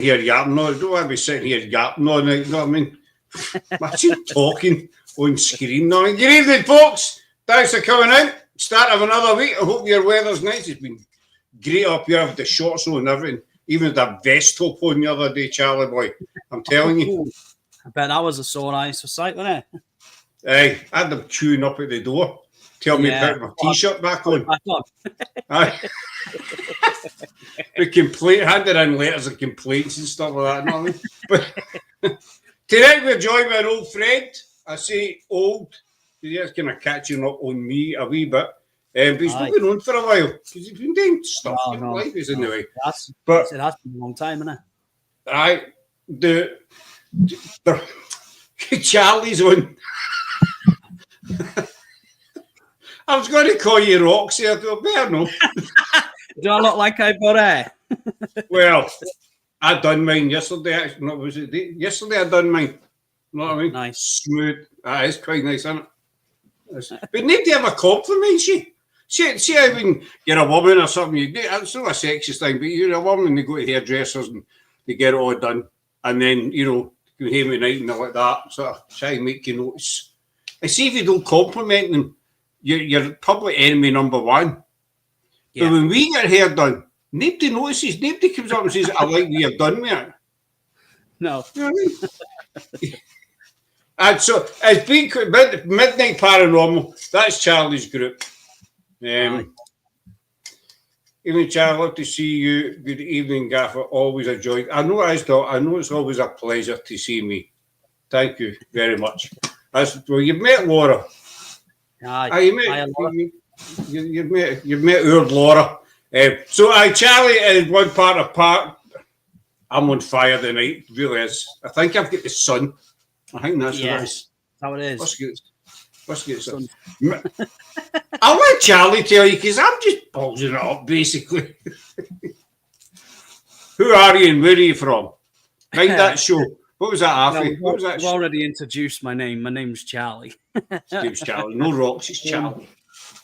here yapping on. I don't want to be sitting here yapping on it, you know what I mean? Imagine talking on screen now. Good evening, folks. Thanks for coming out. Start of another week. I hope your weather's nice. It's been great up here with the shorts on and everything. Even the vest top on the other day, Charlie boy. I'm telling you. I bet that was a sore eyes for sight, wasn't it? Aye, I had them queuing up at the door. Tell me to put my t-shirt back on. Aye. The complaint, handed in letters of complaints and stuff like that. You know what I mean? But tonight we're joined by an old friend. I say old, he's kind of catching up on me a wee bit. But he's not been on for a while because he's been doing stuff. Life is in the way. That's been a long time, isn't it? Aye. The Charlie's on. I was going to call you Roxy. I thought, better no. Do I look like I've got hair? Well, I done mine yesterday. Actually, no, was it yesterday? I done mine. You know what I mean? Nice, smooth. That is quite nice, isn't it? But nobody ever complimented you. See how when you're a woman or something, it's not a sexist thing, but you're a woman and they go to hairdressers and they get it all done, and then you hear me night and like that. So I try to make you notice. I see if you don't compliment them, you're public enemy number one. Yeah. But when we get hair done, nobody notices. Nobody comes up and says, I like what you've done, mate. No. You know what I mean? And so it's been Midnight Paranormal. That's Charlie's group. Even Charlie, love to see you. Good evening, Gaffer. Always a joy. I know it's always a pleasure to see me. Thank you very much. Well, you've met Laura. You've met our Laura. So Charlie is one part of part. I'm on fire tonight. It really is. I think I've got the sun. I think that's what it is. How it is. Let's get sun. I'll let Charlie tell you because I'm just bulging it up basically. Who are you and where are you from? Mind that show. What was that, Alfie? What was that? I've already introduced my name. My name's Charlie. His name's Charlie. No rocks, it's Charlie.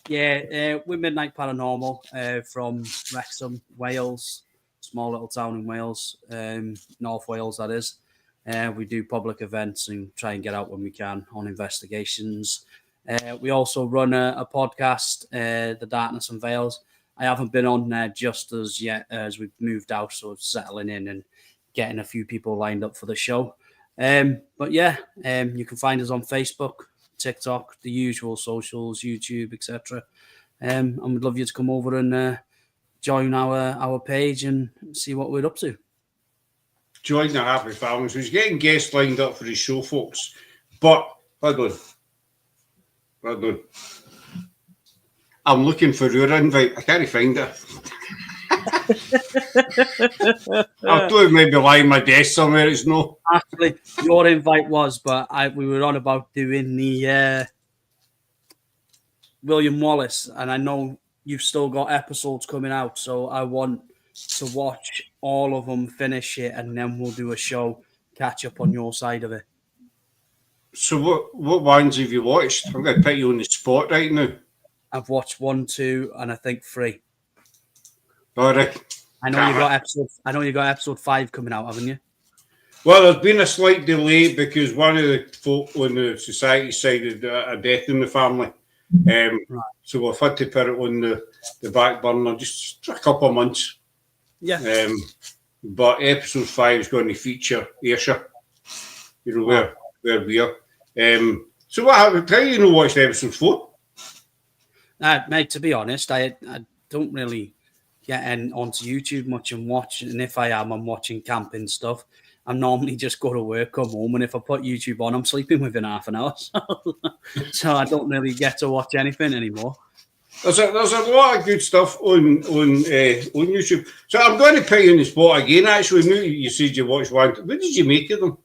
Yeah, we're Midnight Paranormal from Wrexham, Wales. Small little town in Wales, North Wales, that is. We do public events and try and get out when we can on investigations. We also run a podcast, The Darkness Unveils. I haven't been on there just as yet as we've moved out, so it's settling in and getting a few people lined up for the show. But yeah, you can find us on Facebook, TikTok, the usual socials, YouTube, etc. And we'd love you to come over and join our page and see what we're up to. Join the happy family. So he's getting guests lined up for his show, folks. But hold on. I'm looking for your invite. I can't find it. I thought it maybe lying in my desk somewhere. It's no. Actually, your invite was, but we were on about doing the William Wallace, and I know you've still got episodes coming out, so I want to watch all of them, finish it, and then we'll do a show, catch up on your side of it. So what ones have you watched? I'm going to put you on the spot right now. I've watched 1, 2, and I think 3. All right. I know you got episode 5 coming out, haven't you? Well, there's been a slight delay because one of the folk on the society side had a death in the family. Right. So we've had to put it on the back burner just a couple of months. Yeah. But episode 5 is going to feature Ayrshire. You know where we are. So what happened? How you watched episode 4? Mate, to be honest, I don't really get onto YouTube much and watch. And if I am, I'm watching camping stuff. I'm normally just go to work, come home, and if I put YouTube on, I'm sleeping within half an hour. So I don't really get to watch anything anymore. There's a lot of good stuff on YouTube. So I'm going to put you on the spot again. Actually, now you said you watched one. What did you make of them?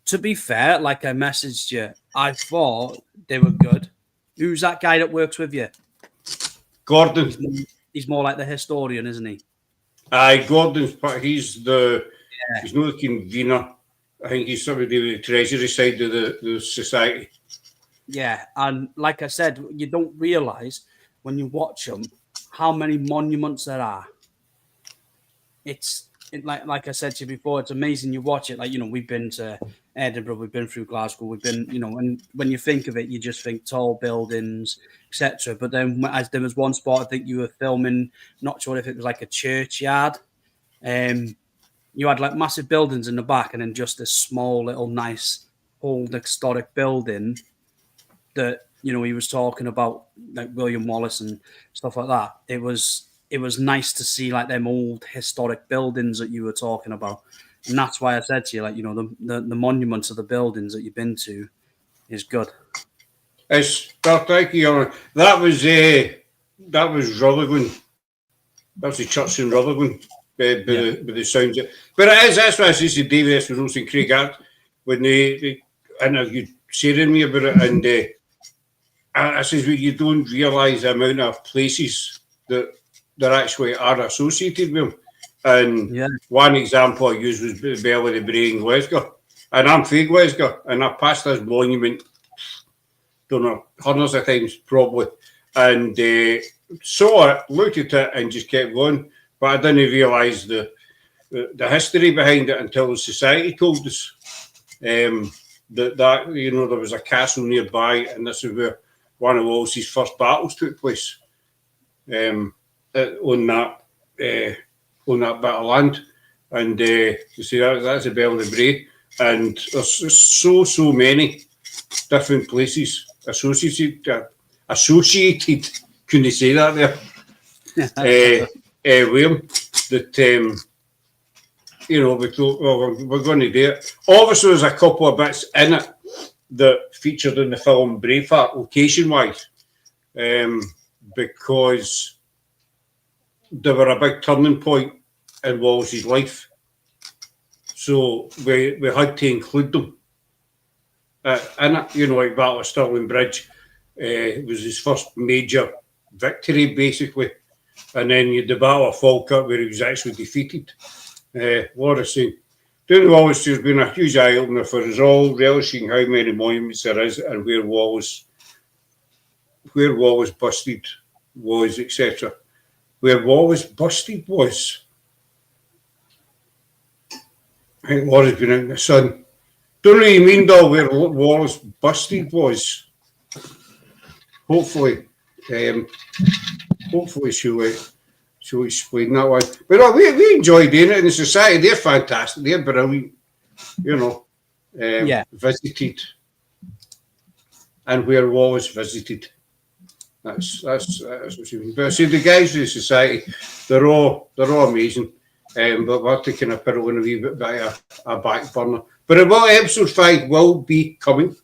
To be fair, like I messaged you, I thought they were good. Who's that guy that works with you? Gordon. He's more like the historian, isn't he? Aye, Gordon's part. He's not the convener. I think he's somebody with the treasury side of the society. Yeah, and like I said, you don't realise when you watch them how many monuments there are. like I said to you before, it's amazing. You watch it, like, you know, we've been to Edinburgh, we've been through Glasgow, we've been, you know, and when you think of it, you just think tall buildings, etc. But then, as there was one spot, I think you were filming, not sure if it was like a churchyard. You had like massive buildings in the back, and then just this small little nice old historic building that, you know, he was talking about, like William Wallace and stuff like that. It was nice to see like them old historic buildings that you were talking about, and that's why I said to you, like, you know, the monuments of the buildings that you've been to is good. It's thank you. That was Rutherglen. That's the church in Rutherglen. By the sounds of it. But it is, that's why I said to David S. Rose and Craig Hart when they interviewed sharing me about it, and I says, well, you don't realise the amount of places that there actually are associated with them. And one example I used was the Bell of the Bray in Glasgow, and I'm from Glasgow, and I passed this monument, don't know, hundreds of times probably, and saw it, looked at it, and just kept going. But I didn't realise the history behind it until the society told us that you know, there was a castle nearby, and this is where one of Wallace's first battles took place on that bit of land. And you see, that's the Bell of the Bray, and there's so many different places associated. Couldn't you say that there? William, that you know, we thought, well, we're going to do it. Obviously, there's a couple of bits in it that featured in the film Braveheart, location-wise, because they were a big turning point in Wallace's life. So we had to include them in it. You know, like Battle of Stirling Bridge was his first major victory, basically. And then you had the Battle of Falkirk, where he was actually defeated. Morrissey, doing Wallace has been a huge eye-opener for us all, relishing how many monuments there is and where Wallace busted was, etc. Where Wallace busted was, I think Laura's been out in the sun. Don't really mean though where Wallace busted was. Hopefully she'll explain that one. But no, we enjoy doing it in the society. They're fantastic. They're brilliant. You know, visited, and where Wallace visited. That's what she means. But I see the guys in the society, they're all amazing. But we're taking a put it on a wee bit by a back burner. But episode 5 will be coming.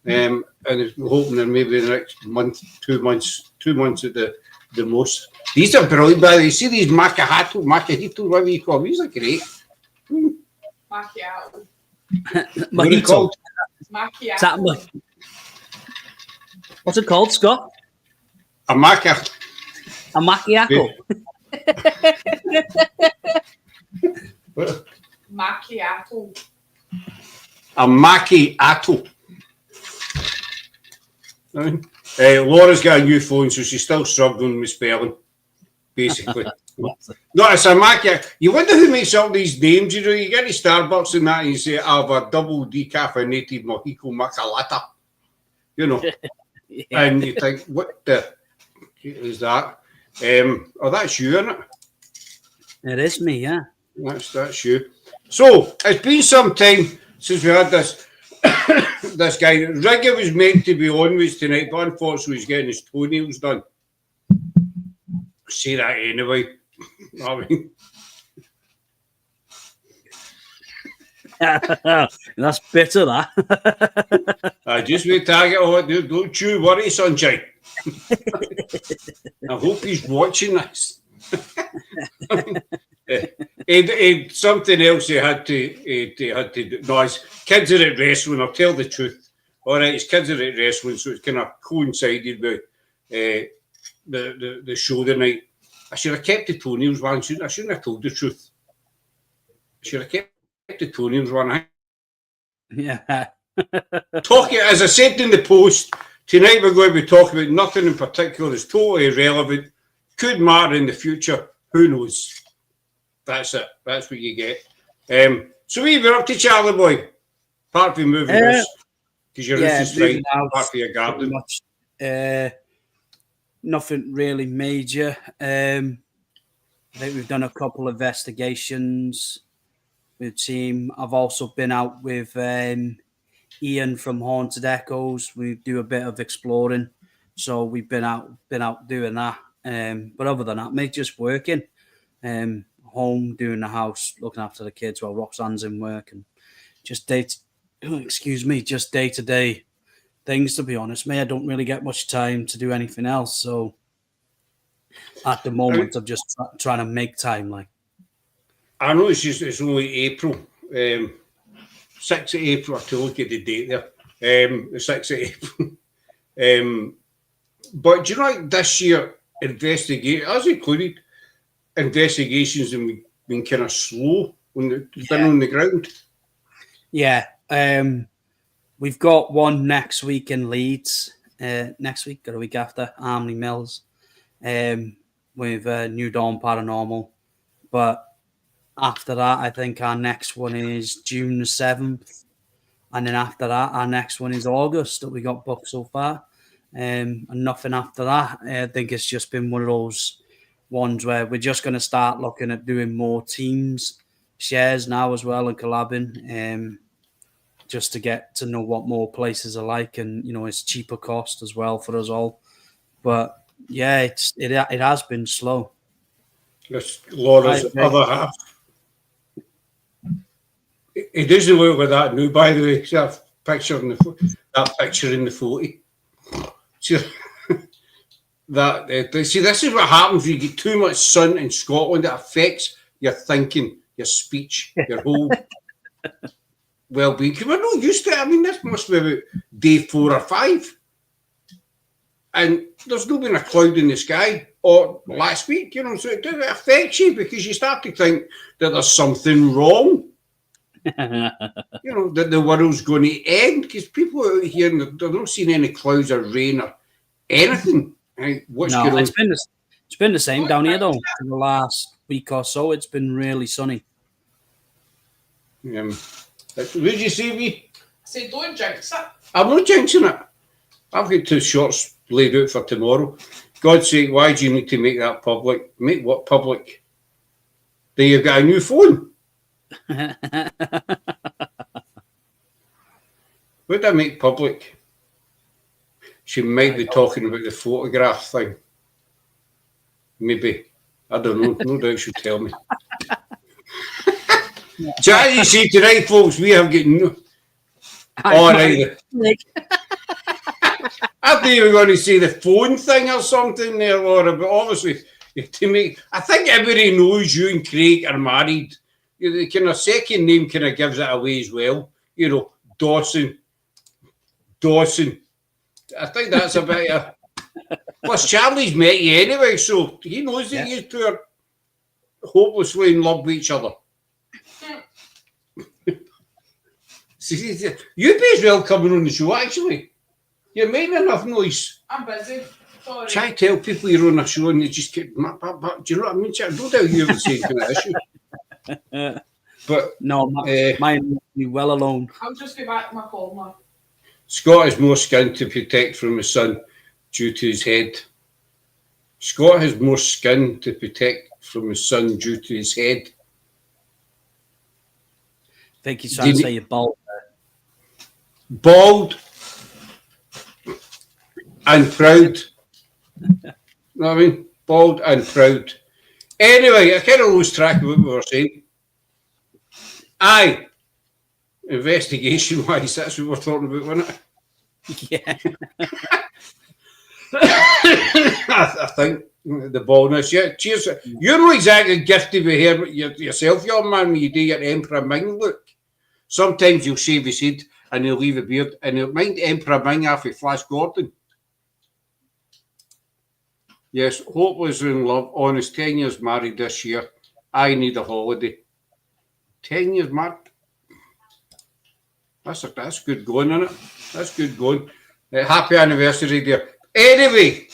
And we're hoping that maybe in the next month, 2 months at the most. These are brilliant, by the way. You see these macchiato, whatever you call them. These are great. Macchiato. Mojito. Macchiato. What's it called, Scott? A macchiato. A macchiato. Macchiato. A macchiato. Laura's got a new phone, so she's still struggling with spelling, basically. No, it's a macchiato. You wonder who makes up these names. You know, you get to Starbucks and that, and you say, I have a double decaffeinated mojito macalata. You know, and you think, what the is that? Oh, that's you, isn't it? It is me, yeah. That's you. So it's been some time since we had this this guy. Rigga was meant to be on with us tonight, but unfortunately he's getting his toenails done. Say that anyway. I mean, that's bitter, that. I just wait target. Oh, don't you worry, sunshine. I hope he's watching this. Something else he had to do. No, his kids are at wrestling. I'll tell the truth. All right, his kids are at wrestling, so it's kind of coincided with the show tonight. I should have kept the toenails one. I shouldn't have told the truth. I should have kept the toenails one. Yeah. Talking, as I said in the post, tonight we're going to be talking about nothing in particular. It's totally irrelevant. Could matter in the future. Who knows? That's it. That's what you get. So what have you been up to, Charlie boy? Apart from moving house, because your house is fine. Apart from your garden. Much, nothing really major. I think we've done a couple of investigations with team. I've also been out with Ian from Haunted Echoes. We do a bit of exploring, so we've been out doing that. But other than that, mate, just working. Home, doing the house, looking after the kids while Roxanne's in work, and just day to day things. To be honest, mate, I don't really get much time to do anything else. So at the moment, I'm just trying to make time. Like, I know it's only April, 6th of April. I have to look at the date there. The 6th of April. But do you know, like this year, as included, investigations have been kind of slow been on the ground. Yeah. We've got one next week in Leeds. Next week or a week after, Armley Mills, with New Dawn Paranormal. But after that, I think our next one is June the 7th. And then after that, our next one is August that we got booked so far. And nothing after that. I think it's just been one of those ones where we're just going to start looking at doing more teams shares now as well and collabing, just to get to know what more places are like, and it's cheaper cost as well for us all. But yeah, it has been slow. That's Laura's other half. It doesn't look like that now, by the way. See that picture in the photo. See, this is what happens when you get too much sun in Scotland. It affects your thinking, your speech, your whole well-being. Because we're not used to it. I mean, this must be about day 4 or 5. And there's not been a cloud in the sky or last week, so it affects you because you start to think that there's something wrong. That the world's going to end, because people out here, they're not seeing any clouds or rain or anything. Right? It's been the same down here though for the last week or so. It's been really sunny. What did you say, V? I said, don't jinx it. I'm not jinxing it. I've got 2 shorts laid out for tomorrow. God's sake, why do you need to make that public? Make what public? Do you got a new phone? What do I make public? She might be talking about the photograph thing. Maybe. I don't know. No doubt she'll tell me. So as you see tonight, folks, we have got no... All right. I thought you were going to say the phone thing or something there, Laura, but obviously, I think everybody knows you and Craig are married. The kind of second name kind of gives it away as well. Dawson. I think that's a bit of... Plus, Charlie's met you anyway, so he knows that you two are hopelessly in love with each other. You'd be as well coming on the show, actually. You're making enough noise. I'm busy. Sorry. Try to tell people you're on a show and they just get... Do you know what I mean? I don't doubt you have the same kind of issue. But no, mine will be well alone. I'll just go back to my coma. Scott has more skin to protect from the sun due to his head. Scott has more skin to protect from the sun due to his head. I think he's trying to say you're bald. Bald and proud. You know what I mean? Bald and proud. Anyway, I kind of lost track of what we were saying. Aye. Investigation-wise, that's what we're talking about, wasn't it? Yeah. I think the baldness. Yeah, cheers. You're not exactly gifted with hair yourself, young man, when you do your Emperor Ming look. Sometimes you'll shave his head and he'll leave a beard, and he'll mind Emperor Ming after Flash Gordon. Yes, hopeless in love, honest, 10 years married this year. I need a holiday. 10 years married. That's good going, isn't it? That's good going. Happy anniversary, dear. Anyway,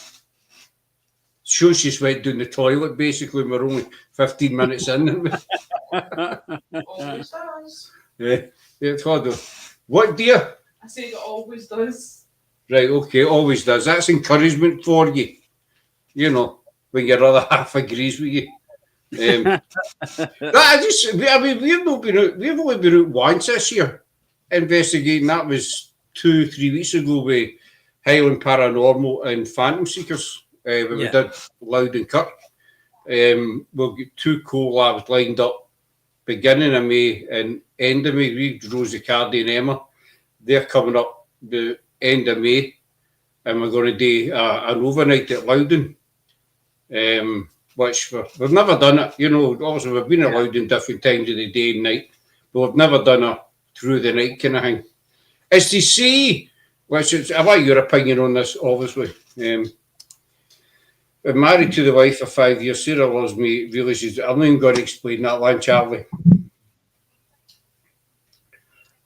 Sure, she just went down the toilet, basically. We're only 15 minutes in. Always does. Yeah, it's hard. What, dear? I said it always does. Right, okay, always does. That's encouragement for you. You know, when your other half agrees with you. I mean, we've only been out once this year investigating. That was 2-3 weeks ago with Highland Paranormal and Phantom Seekers. When we did Loud and Kirk. We'll get 2 collabs lined up beginning of May and end of May. We, Rosie Cardi and Emma, they're coming up the end of May, and we're going to do an overnight at Loudon. Which we've never done it, you know. Obviously, we've been allowed in different times of the day and night, but we've never done a through the night kind of thing. It's to see, which is, I like your opinion on this, obviously. I'm married to the wife for 5 years. Sarah loves me, realises I'm not even going to explain that one, Charlie.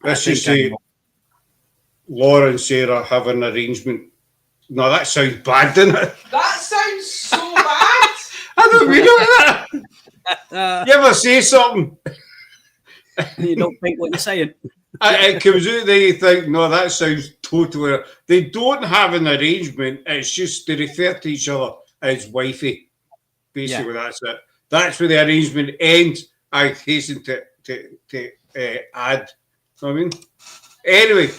Let's just say Laura and Sarah have an arrangement. No, that sounds bad, doesn't it? That sounds so bad. I don't mean that. You ever say something? You don't think what you're saying. It comes out there, you think, no, that sounds totally... They don't have an arrangement. It's just they refer to each other as wifey. Basically, that's it. That's where the arrangement ends. I hasten to add. You know what I mean? Anyway,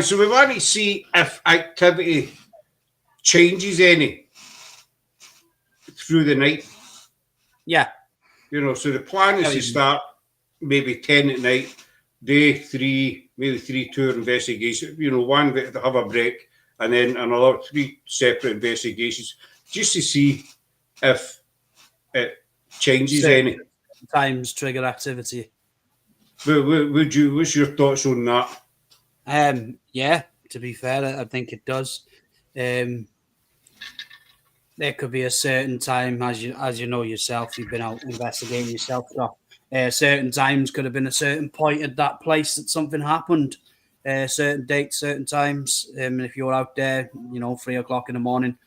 so we want to see if activity changes any through the night. Yeah. You know, so the plan is to start maybe 10 at night, day 3, maybe 3 tour investigation, you know, one that have a break, and then another 3 separate investigations, just to see if it changes any. Times trigger activity. What's your thoughts on that? Yeah, to be fair, I think it does. There could be a certain time, as you know yourself, you've been out investigating yourself. So, certain times could have been a certain point at that place that something happened. Certain dates, certain times. If you're out there, 3 o'clock in the morning,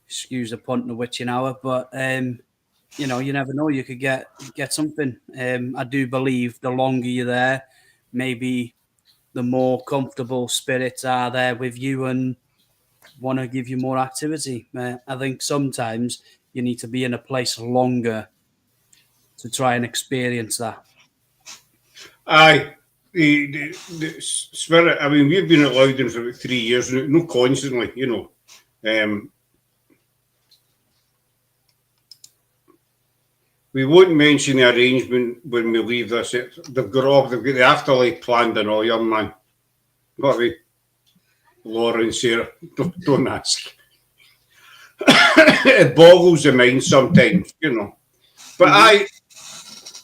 excuse the punt and the witching hour, but you never know. You could get something. I do believe the longer you're there, maybe the more comfortable spirits are there with you and want to give you more activity. I think sometimes you need to be in a place longer to try and experience that. Aye. The spirit, I mean, we've been at Loudon for about 3 years, no constantly, we won't mention the arrangement when we leave this. They've got the afterlife planned and all, young man. What we, Laura and Sarah, don't ask. It boggles the mind sometimes, But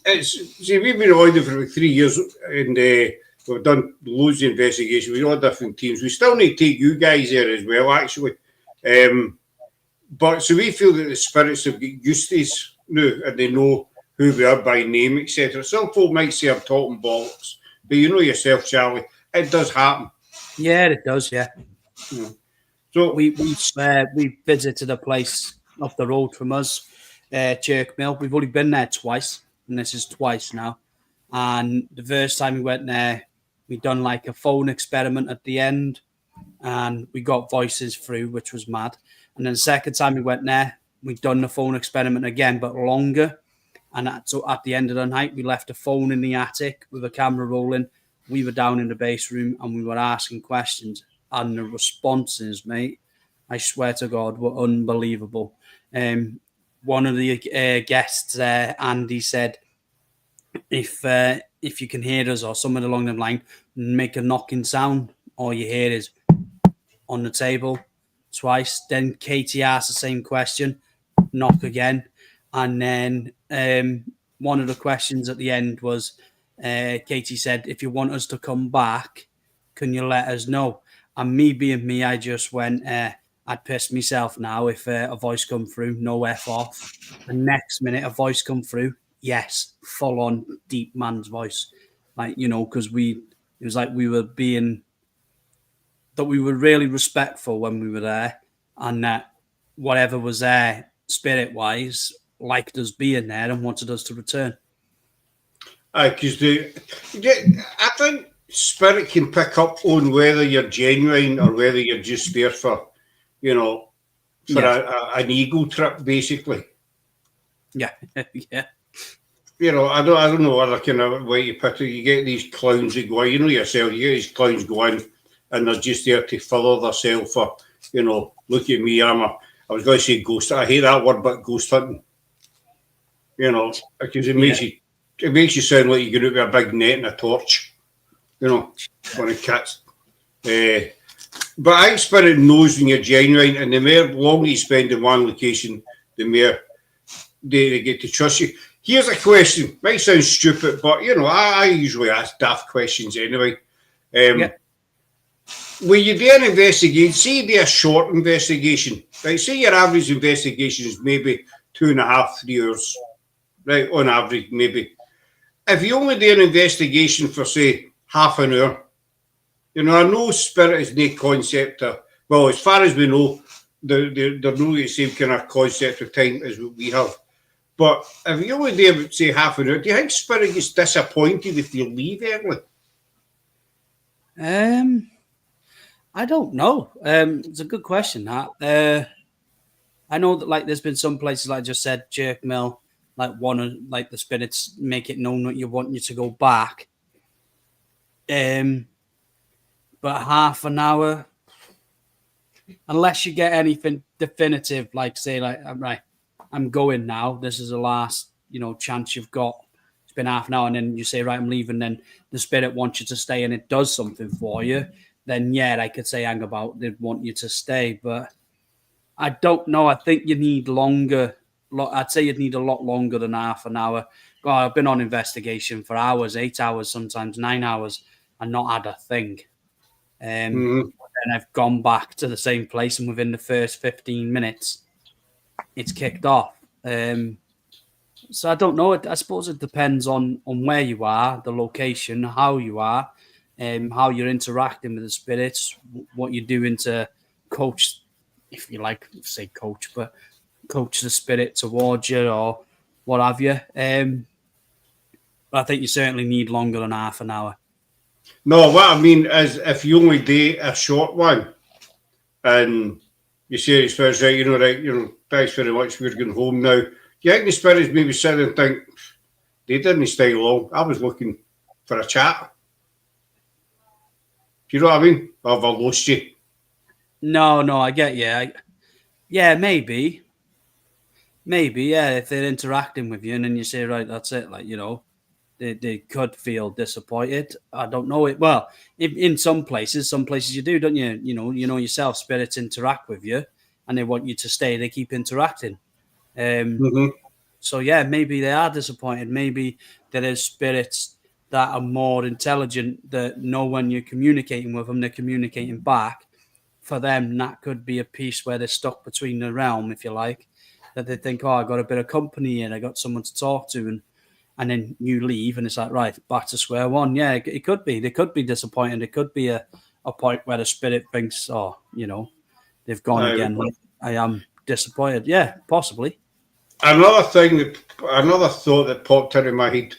we've been audited for about 3 years and we've done loads of investigations with all different teams. We still need to take you guys there as well, actually. But so we feel that the spirits have got used to us now and they know who we are by name, etc. Some folk might say I'm talking bollocks, but you know yourself, Charlie, it does happen. Yeah, it does, yeah. So we visited a place up the road from us, Chirk Mill. We've only been there twice, and this is twice now. And the first time we went there, we done like a phone experiment at the end, and we got voices through, which was mad. And then the second time we went there, we done the phone experiment again, but longer. And so at the end of the night, we left a phone in the attic with a camera rolling. We were down in the base room and we were asking questions. And the responses, mate, I swear to God, were unbelievable. One of the guests, Andy, said, if you can hear us or something along the line, make a knocking sound. All you hear is on the table twice. Then Katie asked the same question, knock again. And then one of the questions at the end was, Katie said, if you want us to come back, can you let us know? And me being me, I just went, I'd piss myself now if a voice come through, no F off. The next minute, a voice come through, yes, full on deep man's voice. Like, because it was like we were being, that we were really respectful when we were there. And that whatever was there spirit-wise liked us being there and wanted us to return. Because I think spirit can pick up on whether you're genuine or whether you're just there for, an ego trip, basically. Yeah, yeah. I don't know other kind of way you put it. You get these clowns that go, yourself, you get these clowns go in and they're just there to further themselves for, look at me, I was going to say ghost. I hate that word, but ghost hunting. Because it makes you sound like you're going out with a big net and a torch. When it cats. But I think spirit knows when you're genuine, and the more longer you spend in one location, the more they get to trust you. Here's a question. Might sound stupid, but I usually ask daft questions anyway. When you do an investigation, say you do a short investigation, right? Say your average investigation is maybe 2.5, 3 hours, right? On average, maybe. If you only do an investigation for, say, half an hour, I know spirit is no concept of, well, as far as we know, they're not the same kind of concept of time as what we have. But if you only do, say, half an hour, do you think spirit gets disappointed if you leave early? I don't know. It's a good question, that. I know that, there's been some places, like I just said, Jerk Mill, the spirits make it known that you want you to go back. But half an hour, unless you get anything definitive, right, I'm going now. This is the last, chance you've got. It's been half an hour, and then you say, right, I'm leaving. Then the spirit wants you to stay, and it does something for you. Then I could say hang about. They'd want you to stay, but I don't know. I think you need longer. I'd say you'd need a lot longer than half an hour. God, I've been on investigation for hours, 8 hours, sometimes 9 hours, and not had a thing. And I've gone back to the same place, and within the first 15 minutes, it's kicked off. So I don't know. I suppose it depends on where you are, the location, how you are, how you're interacting with the spirits, what you're doing to coach, if you like, say coach, but coach the spirit towards you or what have you. But I think you certainly need longer than half an hour. No, what I mean is if you only do a short one and you say it's first, right, thanks very much, we're going home now. Do you think the spirits maybe sit and think, they didn't stay long, I was looking for a chat? Do you know what I mean? Or have I lost you? No, I get you. Yeah, maybe, yeah, if they're interacting with you and then you say, right, that's it, they could feel disappointed. I don't know it. Well, in some places you do, don't you? You know yourself, spirits interact with you and they want you to stay. They keep interacting. So, yeah, maybe they are disappointed. Maybe there is spirits that are more intelligent that know when you're communicating with them, they're communicating back. For them, that could be a piece where they're stuck between the realm, if you like, that they think, I got a bit of company and I got someone to talk to, and then you leave and it's like, right, back to square one. Yeah, it could be. They could be disappointed. It could be a point where the spirit thinks, they've gone again. I am disappointed. Yeah, possibly. Another thought that popped into my head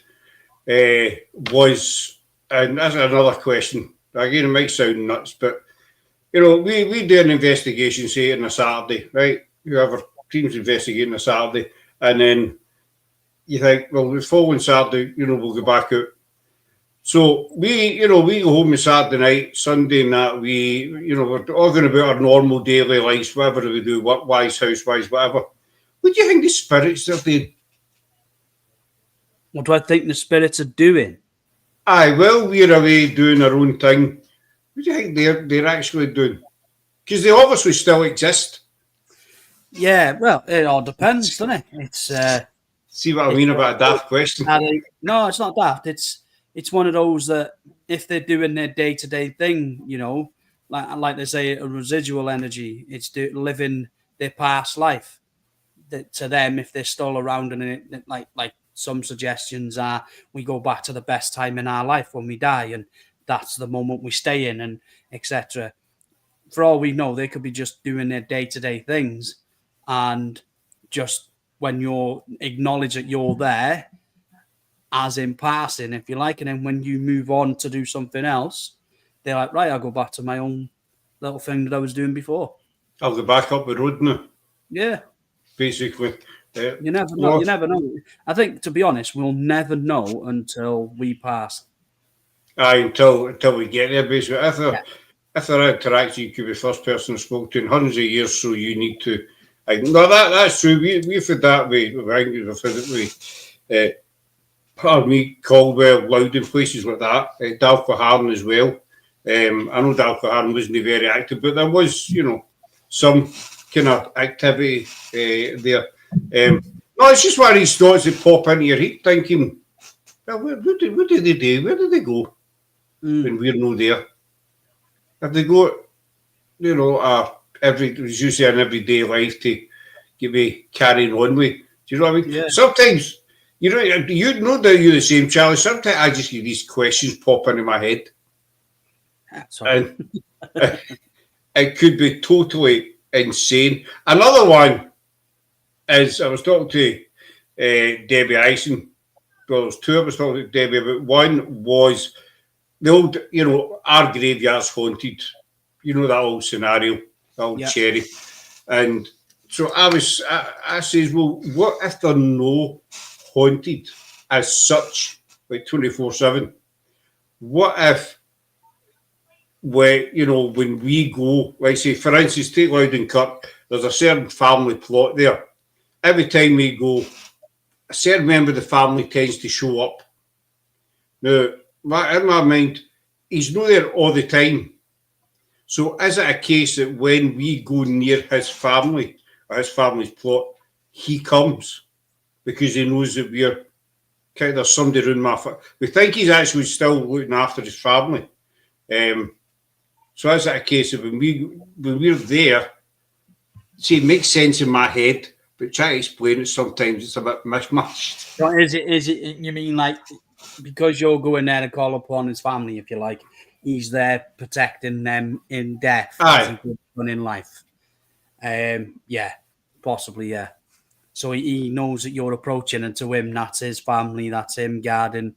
was, and that's another question. Again, it might sound nuts, but we do an investigation, say on a Saturday, right? Whoever team's investigating a Saturday, and then you think, well, the following Saturday, we'll go back out. So we go home on Saturday night, Sunday, and that we're all going about our normal daily lives, whatever we do, work-wise, house-wise, whatever. What do you think the spirits are doing? What do I think the spirits are doing? Aye, well, we're away doing our own thing. What do you think they're actually doing? Because they obviously still exist. Yeah, well, it all depends, doesn't it? It's see what I mean about a daft question. No, it's not daft. It's one of those that if they're doing their day-to-day thing, like they say, a residual energy, it's living their past life. That to them, if they're still around, and it, like some suggestions are, we go back to the best time in our life when we die, and that's the moment we stay in, and etc. For all we know, they could be just doing their day-to-day things, and just when you acknowledge that you're there, as in passing, if you like, and then when you move on to do something else, they're like, right, I'll go back to my own little thing that I was doing before. I'll go back up the road now, Yeah. basically. You never know. You never know. I think, to be honest, we'll never know until we pass. Aye, until we get there, basically. If there are interactions, you could be the first person I spoke to in hundreds of years, so you need to. No, that's true. We've had that way. I think we've had it with, pardon me, Caldwell, Loudon, places like that. Dalfaharn as well. I know Dalfaharn wasn't very active, but there was, some kind of activity there. No, it's just one of these thoughts that pop into your head, thinking, well, what do they do? Where do they go when we're not there? Have they got, as you say, an everyday life to get me carrying on with? Do you know what I mean? Yeah. Sometimes, you know that you're the same, Charlie. Sometimes I just get these questions pop into my head. Sorry. And it could be totally insane. Another one is, I was talking to Debbie Ison. Well, there was two of us talking to Debbie, but one was the old, our graveyard's haunted. You know that old scenario, that old cherry. And so I says, well, what if they're no haunted as such, like 24/7? What if when we go, like say, for instance, take Loudon Kirk, there's a certain family plot there. Every time we go, a certain member of the family tends to show up. Now, in my mind, he's not there all the time. So is it a case that when we go near his family, or his family's plot, he comes because he knows that we're kind of somebody around my family? We think he's actually still looking after his family. So is it a case of when we're there, see, it makes sense in my head, but try to explain it sometimes it's a bit mishmashed. So is it you mean like because you're going there to call upon his family, if you like, he's there protecting them in death as he did in life? Yeah, possibly, yeah. So he knows that you're approaching, and to him, that's his family, that's him guarding.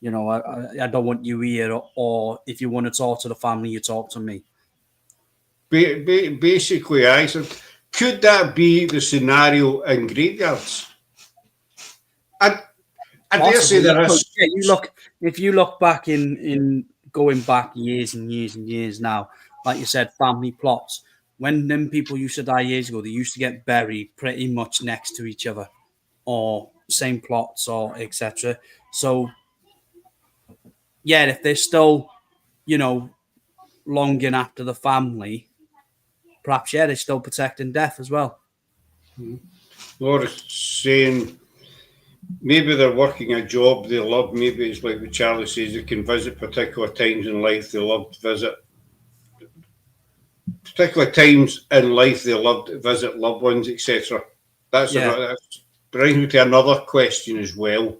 I don't want you here, or if you want to talk to the family, you talk to me. Basically, I said, could that be the scenario in graveyards? I dare say there is. Yeah, if you look back in going back years and years and years now, like you said, family plots. When them people used to die years ago, they used to get buried pretty much next to each other, or same plots, or etc. So, yeah, if they're still, longing after the family, perhaps, yeah, they're still protecting death as well. Laura's saying maybe they're working a job they love. Maybe it's like what Charlie says, they can visit particular times in life they love to visit. Particular times in life they love to visit loved ones, etc. That's brings me to another question as well.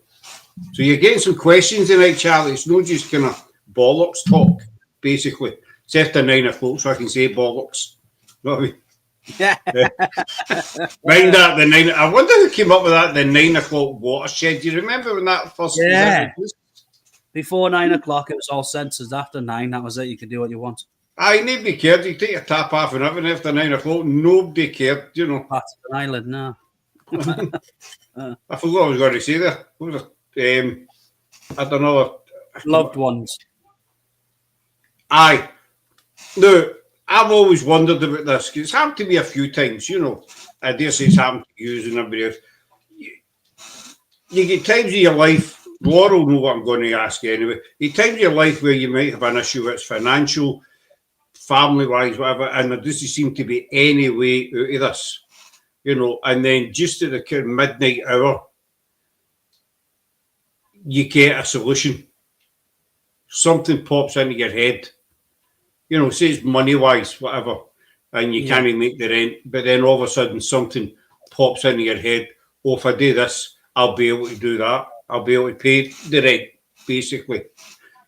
So you're getting some questions tonight, Charlie. It's not just kind of bollocks talk, basically. It's after 9 o'clock, so I can say bollocks. You know what I mean? Yeah. Mind that, the 9. I wonder who came up with that, the 9 o'clock watershed. Do you remember when that first was introduced? Before 9 o'clock, it was all censored. After 9, that was it. You could do what you want. Aye, nobody cared. You take your tap off and everything after 9 o'clock. Nobody cared, Part of an island, no. I forgot what I was going to say there. What was it? I don't know. Loved ones. Aye. No, I've always wondered about this because it's happened to me a few times, I dare say it's happened to you and everybody else. You get times in your life, Laura will know what I'm going to ask you anyway. You get times in your life where you might have an issue that's financial, family-wise, whatever, and there doesn't seem to be any way out of this, and then just at the kind of midnight hour, you get a solution. Something pops into your head. Say it's money-wise, whatever, and you can't make the rent, but then all of a sudden something pops into your head. Oh, if I do this, I'll be able to do that. I'll be able to pay the rent, basically.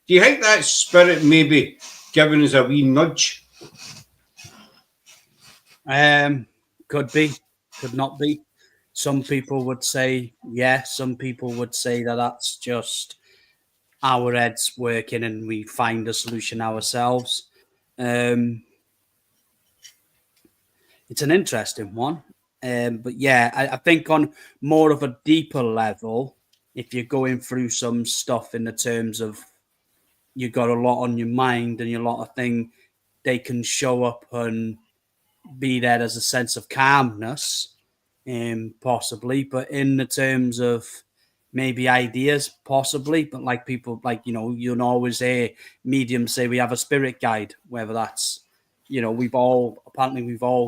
Do you think that spirit maybe giving us a wee nudge? Could be. could not be. Some people would say yes. Some people would say that that's just our heads working and we find a solution ourselves. It's an interesting one. But yeah, I think on more of a deeper level, if you're going through some stuff in the terms of you got a lot on your mind and a lot of things, they can show up and be there as a sense of calmness, possibly. But in the terms of maybe ideas, possibly. But like people, like, you know, you'll always hear mediums say we have a spirit guide, whether that's, you know, we've all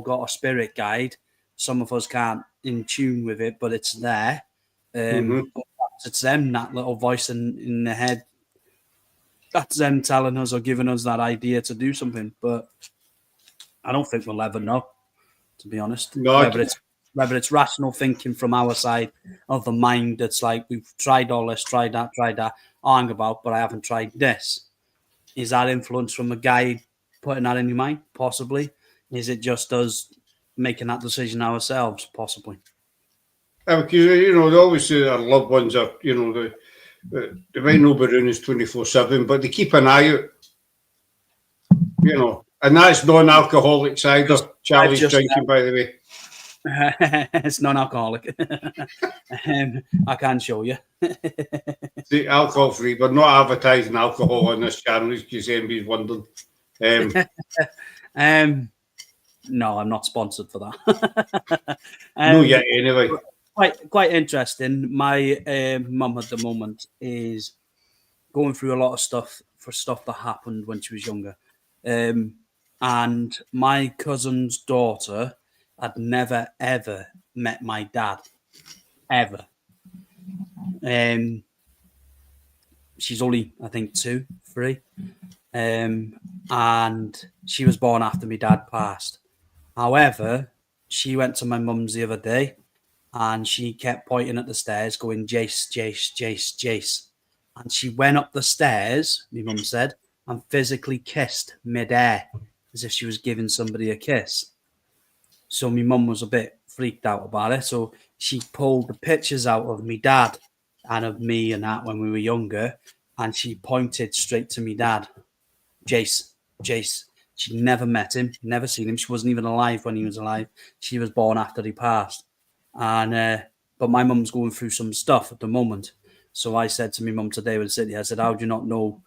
got a spirit guide. Some of us can't in tune with it, but it's there. It's them, that little voice in the head. That's them telling us or giving us that idea to do something. But I don't think we'll ever know, to be honest. No, Whether it's rational thinking from our side of the mind that's like, we've tried all this, tried that, hang about, but I haven't tried this. Is that influence from a guide putting that in your mind? Possibly. Is it just us making that decision ourselves? Possibly. because, you know, they always say our loved ones are, you know, they might not be around us 24/7, but they keep an eye out, you know. And that's non-alcoholic cider. Charlie's drinking, by the way. It's non-alcoholic. I can show you. See, alcohol-free. We're not advertising alcohol on this channel, because anybody's wondering. No, I'm not sponsored for that. No, yet anyway. Quite interesting. My mum at the moment is going through a lot of stuff that happened when she was younger. And my cousin's daughter had never, ever met my dad. Ever. She's only, I think, 2, 3. And she was born after my dad passed. However, she went to my mum's the other day and she kept pointing at the stairs going, Jace, Jace, Jace, Jace. And she went up the stairs, my mum said, and physically kissed mid-air as if she was giving somebody a kiss. So my mum was a bit freaked out about it. So she pulled the pictures out of me dad and of me and that when we were younger, and she pointed straight to me dad. Jace, Jace. She never met him, never seen him. She wasn't even alive when he was alive. She was born after he passed. And but my mum's going through some stuff at the moment. So I said to my mum today when I said, I said, how do you not know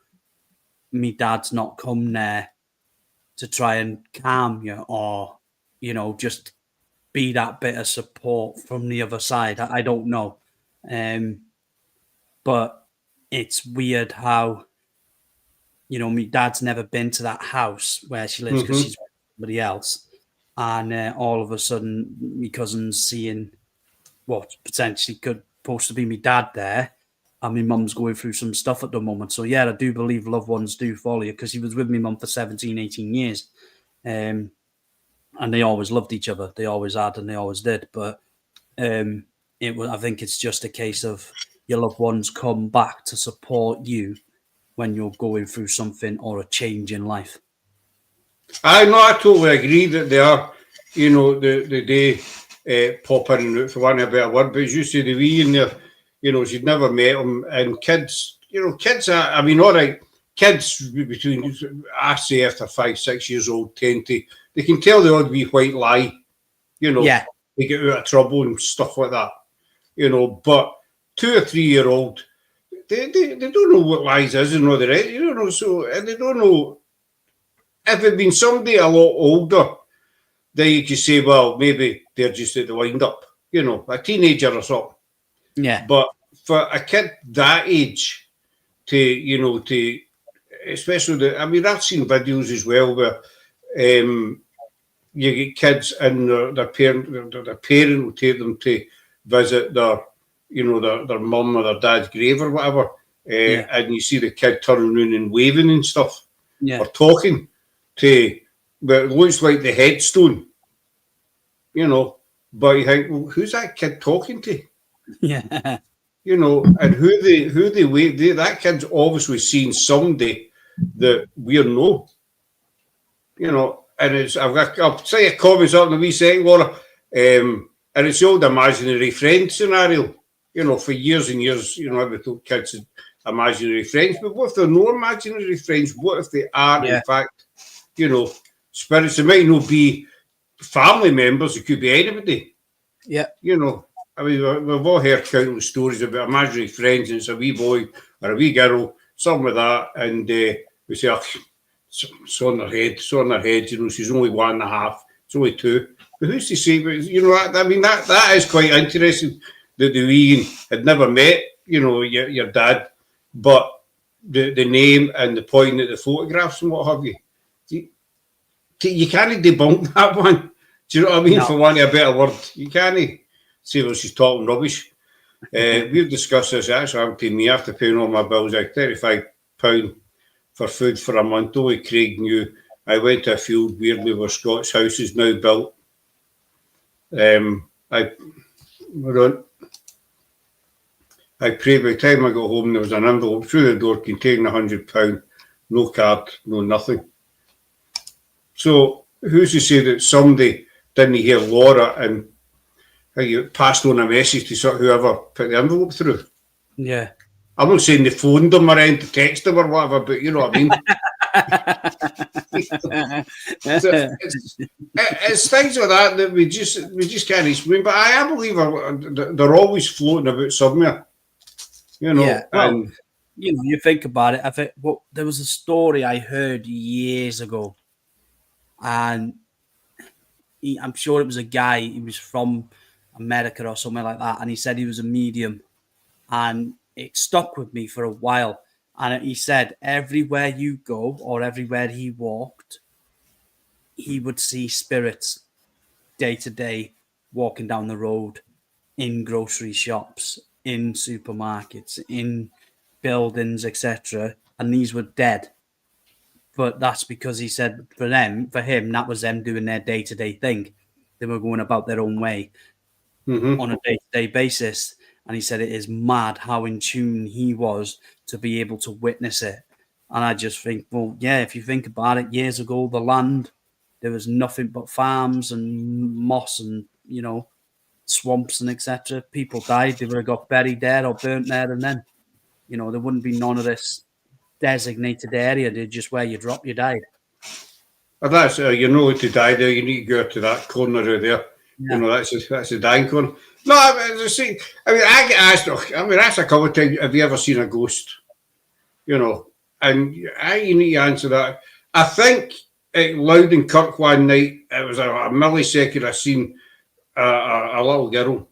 me dad's not come there to try and calm you, or, you know, just be that bit of support from the other side? I don't know. But it's weird how, you know, my dad's never been to that house where she lives because she's with somebody else. And all of a sudden, my cousin's seeing what potentially could supposed to be my dad there. And my mum's going through some stuff at the moment. So, yeah, I do believe loved ones do follow you, because he was with my mum for 17, 18 years. And they always loved each other. They always had and they always did. But I think it's just a case of your loved ones come back to support you when you're going through something or a change in life. I totally agree that they are, you know, they pop in and out, for want of a better word, but as you say, the wee in there, you know, she'd never met him. And kids, you know, I mean, all right, kids between, I say after 5, 6 years old, tend to, they can tell the odd wee white lie, you know, they get out of trouble and stuff like that, you know, but 2 or 3 year old, they don't know what lies is and all the rest, you know, so, and they don't know. If it'd been somebody a lot older, then you could say, well, maybe they're just at the wind up, you know, a teenager or something. Yeah. But for a kid that age to, you know, to, especially I mean, I've seen videos as well where you get kids and their parent will take them to visit their, you know, their mum or their dad's grave or whatever. And you see the kid turning around and waving and stuff, or talking to, but it looks like the headstone, you know. But you think, well, who's that kid talking to? Yeah. You know, and who they wait. That kid's obviously seen somebody that we know. You know, and I'll say a comments up in a wee second, Laura. And And it's the old imaginary friend scenario. You know, for years and years, you know, we told kids imaginary friends. But what if they're no imaginary friends? What if they are, in fact, you know, spirits? They might not be family members. It could be anybody. Yeah. You know, I mean, we've all heard countless stories about imaginary friends, and it's a wee boy or a wee girl, something like that, and we say, oh, it's on her head, you know, she's only 1.5, it's only 2. But who's to say, but, you know, I mean, that is quite interesting, that the wee had never met, you know, your dad, but the name and the pointing at the photographs and what have you. You can't debunk that one. Do you know what I mean? No. For want of a better word, you can't say, well, she's talking rubbish. We've discussed this. Actually, I'm paying me after paying all my bills, like £35 for food for a month. Only Craig knew. I went to a field weirdly where Scott's house is now built. I prayed. By the time I got home, there was an envelope through the door containing £100. No card, no nothing. So who's to say that somebody didn't hear Laura and you passed on a message to sort of whoever put the envelope through? Yeah. I'm not saying they phoned them or anything to text them or whatever, but you know what I mean. So it's things like that we just can't explain. But I believe they're always floating about somewhere. You know, yeah. Well, you know, you think about it. I think there was a story I heard years ago, and I'm sure it was a guy. He was from America or somewhere like that, and he said he was a medium, and it stuck with me for a while. And he said everywhere you go or everywhere he walked, he would see spirits day to day walking down the road, in grocery shops, in supermarkets, in buildings, etc. And these were dead. But that's because he said for him, that was them doing their day-to-day thing. They were going about their own way on a day-to-day basis. And he said it is mad how in tune he was to be able to witness it. And I just think, well, yeah, if you think about it, years ago, the land, there was nothing but farms and moss and, you know, swamps and etc. People died. They would have got buried there or burnt there. And then, you know, there wouldn't be none of this designated area. They're just where you drop, you died. And that's, you know, to die there, you need to go to that corner right there. Yeah. You know, that's a dying corner. No, I mean, I get asked, asked a couple of times, have you ever seen a ghost? You know, and you need to answer that. I think at Loudon Kirk one night, it was a millisecond, I seen a little girl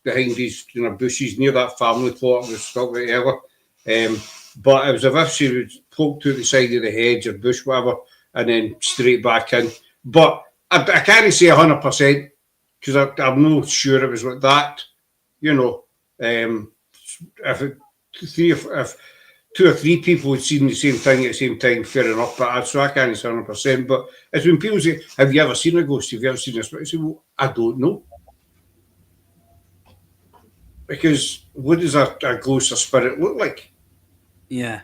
behind these bushes near that family plot was stuck whatever. But it was as if she was poked to the side of the hedge or bush, whatever, and then straight back in. But I can't say 100% because I'm not sure it was like that. You know, if 2 or 3 people had seen the same thing at the same time, fair enough. But so I can't say 100%. But it's when people say, "Have you ever seen a ghost? Have you ever seen a spirit?" I say, "Well, I don't know." Because what does a ghost or spirit look like? Yeah.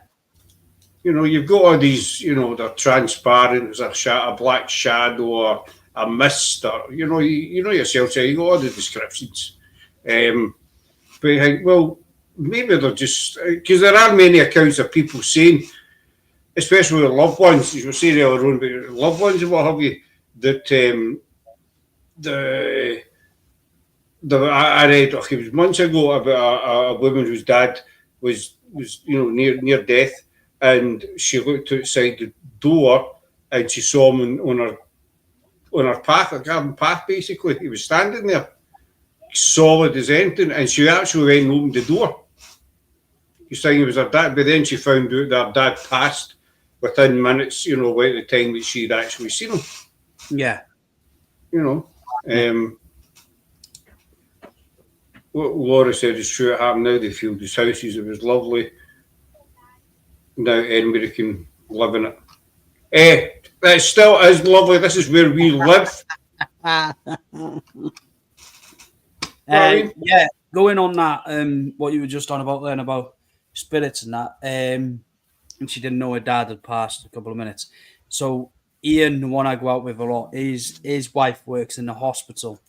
You know, you've got all these, you know, they're transparent, there's a black shadow or a mist, or, you know yourself, so you got all the descriptions. But you think, well, maybe they're just, because there are many accounts of people saying, especially with loved ones, as you were saying earlier on, but loved ones and what have you, that I read, it was months ago, about a woman whose dad was you know, near death, and she looked outside the door and she saw him on her path, a garden path basically. He was standing there, solid as anything, and she actually went and opened the door. She's saying it was her dad, but then she found out that her dad passed within minutes, you know, at the time that she'd actually seen him. Yeah. You know. What Laura said is true. It happened now. They filled his houses. It was lovely. Now anybody can live in it. It still is lovely. This is where we live. Yeah, going on that, what you were just on about then about spirits and that, and she didn't know her dad had passed a couple of minutes. So Ian, the one I go out with a lot, his wife works in the hospital,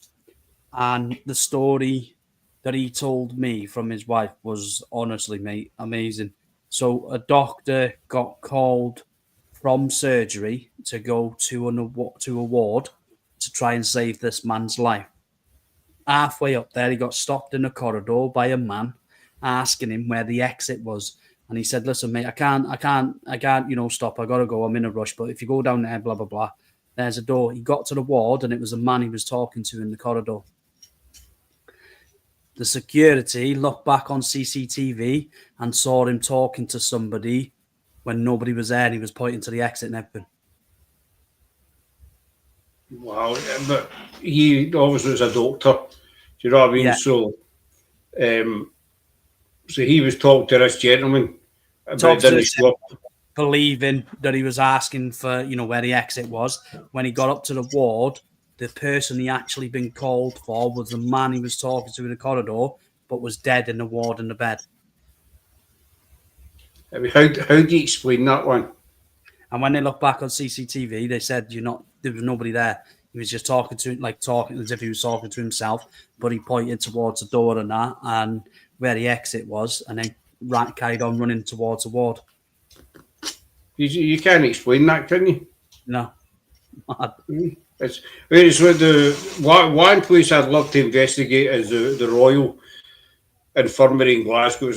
And the story that he told me from his wife was honestly, mate, amazing. So a doctor got called from surgery to go to a ward to try and save this man's life. Halfway up there, he got stopped in a corridor by a man asking him where the exit was. And he said, "Listen, mate, I can't, stop. I gotta go. I'm in a rush. But if you go down there, blah blah blah, there's a door." He got to the ward, and it was a man he was talking to in the corridor. The security looked back on CCTV and saw him talking to somebody when nobody was there, and he was pointing to the exit and everything. Wow, but he obviously was a doctor. Do you know what I mean? Yeah. So he was talking to this gentleman about believing that he was asking for, where the exit was. When he got up to the ward, the person he actually been called for was the man he was talking to in the corridor, but was dead in the ward in the bed. I mean, how do you explain that one? And when they look back on CCTV, they said there was nobody there. He was just talking as if he was talking to himself, but he pointed towards the door and that, and where the exit was, and then carried on running towards the ward. You can't explain that, can you? No. It's with the one place I'd love to investigate is the Royal Infirmary in Glasgow.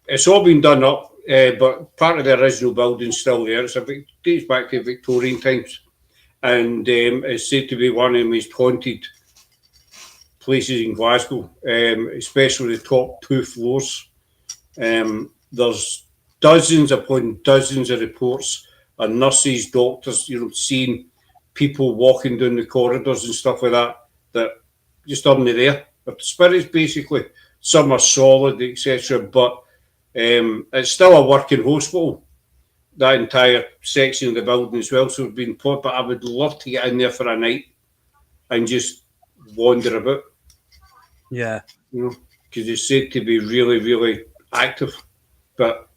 It's all been done up, but part of the original building's still there. It dates back to Victorian times, and it's said to be one of the most haunted places in Glasgow, especially the top 2 floors. There's dozens upon dozens of reports of nurses, doctors, seeing people walking down the corridors and stuff like that just aren't there. They're spirits, basically. Some are solid, etc., but it's still a working hospital, that entire section of the building as well. So it's been put, but I would love to get in there for a night and just wander about. Yeah. Because it's said to be really, really active. But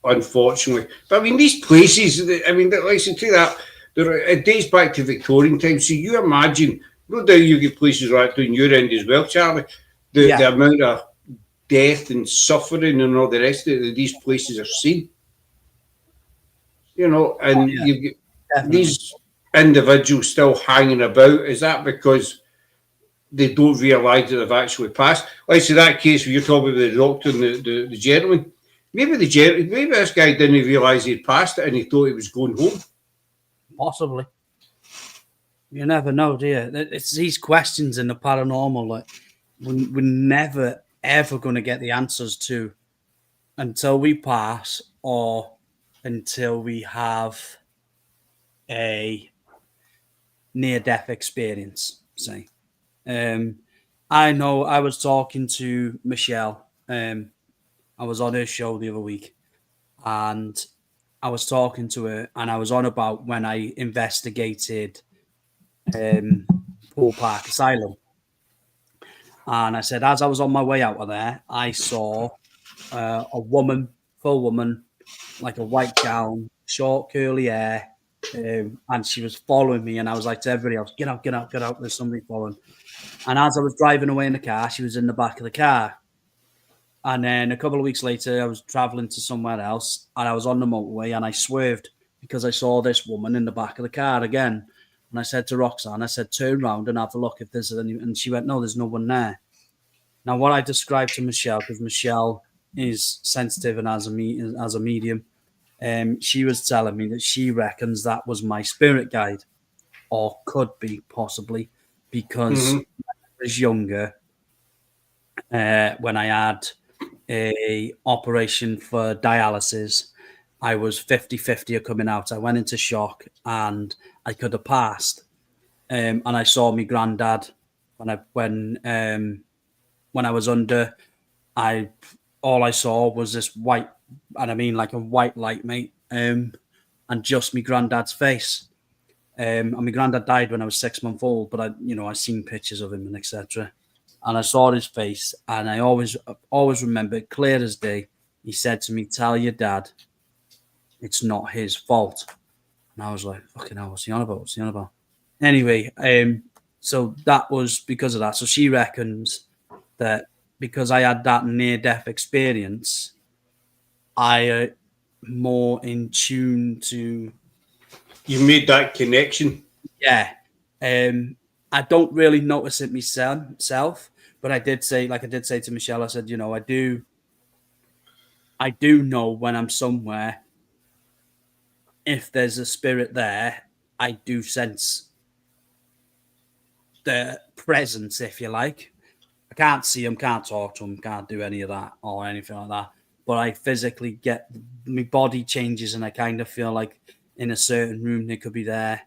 unfortunately. But I mean, these places, like I say, to that, it dates back to Victorian times. So you imagine, no doubt you get places like doing your end as well, Charlie, the amount of death and suffering and all the rest of it that these places are seen. And you get these individuals still hanging about. Is that because they don't realise that they've actually passed? Like I say, that case where you're talking about the doctor and the gentleman, maybe this guy didn't realise he'd passed it and he thought he was going home. Possibly. You never know, do you? It's these questions in the paranormal, like we're never ever going to get the answers to until we pass or until we have a near-death experience, say. I know I was talking to Michelle. I was on her show the other week, and I was talking to her, and I was on about when I investigated Poole Park Asylum. And I said, as I was on my way out of there, I saw a woman, full woman, like a white gown, short curly hair, and she was following me. And I was like to everybody else, get out, get out, get out. There's somebody following. And as I was driving away in the car, she was in the back of the car. And then a couple of weeks later, I was traveling to somewhere else, and I was on the motorway, and I swerved because I saw this woman in the back of the car again. And I said to Roxanne, I said, turn around and have a look if there's any. And she went, no, there's no one there. Now, what I described to Michelle, because Michelle is sensitive and as a medium, she was telling me that she reckons that was my spirit guide, or could be possibly, because when I was younger, when I had a operation for dialysis, I was 50-50 of coming out. I went into shock and I could have passed. And I saw my granddad when I was under. All I saw was this white, and I mean like a white light, mate, and just my granddad's face. And my granddad died when I was 6 months old, but I seen pictures of him and etc. And I saw his face, and I always remember it clear as day. He said to me, "Tell your dad it's not his fault." And I was like, "Fucking hell, what's he on about? What's he on about?" Anyway, So that was because of that. So she reckons that because I had that near-death experience, I more in tune to. You made that connection. Yeah. I don't really notice it myself, but I did say to Michelle, I said, you know, I do know when I'm somewhere, if there's a spirit there, I do sense the presence, if you like. I can't see them, can't talk to them, can't do any of that or anything like that. But I physically get, my body changes and I kind of feel like in a certain room they could be there.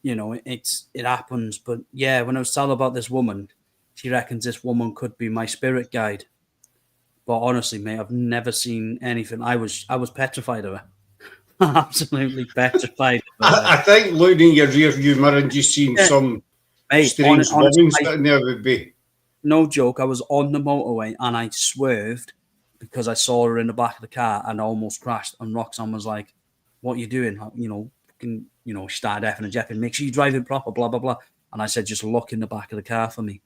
You know, it happens. But yeah, when I was telling about this woman, she reckons this woman could be my spirit guide. But honestly, mate, I've never seen anything. I was petrified of her. Absolutely petrified of her. I think looking in your rear view mirror and just seeing some strange woman sitting there would be. No joke, I was on the motorway and I swerved because I saw her in the back of the car and almost crashed. And Roxanne was like, "What are you doing? She started effing and jeffing. Make sure you drive it proper, blah, blah, blah." And I said, "Just look in the back of the car for me."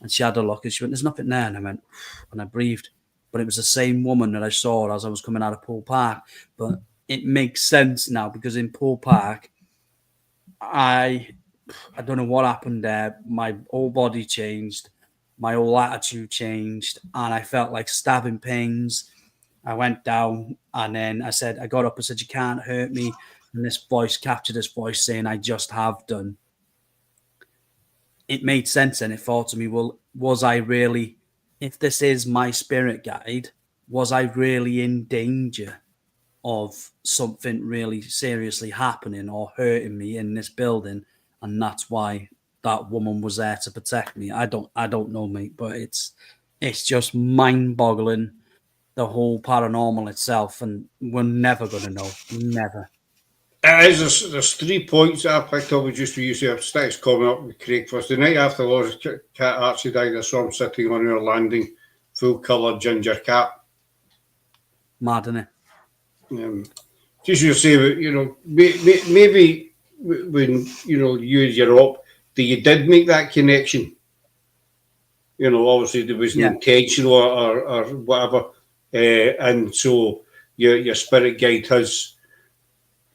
And she had a look and she went, "There's nothing there." And I went, and I breathed. But it was the same woman that I saw as I was coming out of Poole Park. But it makes sense now because in Poole Park, I don't know what happened there. My whole body changed. My whole attitude changed. And I felt like stabbing pains. I went down and then I got up and said, "You can't hurt me." And this voice captured this voice saying, "I just have done." It made sense and it thought to me, well, was I really, if this is my spirit guide, was I really in danger of something really seriously happening or hurting me in this building? And that's why that woman was there to protect me. I don't know, mate, but it's just mind-boggling, the whole paranormal itself, and we're never going to know. Never. There's 3 points that I picked up with just for you. So I've started coming up with Craig first. The night after Laura's cat Archie died, I saw him sitting on our landing, full colour ginger cat. Mad, isn't it? Just you say, maybe when you're up, that you did make that connection. Obviously there was an intentional or whatever, and so your spirit guide has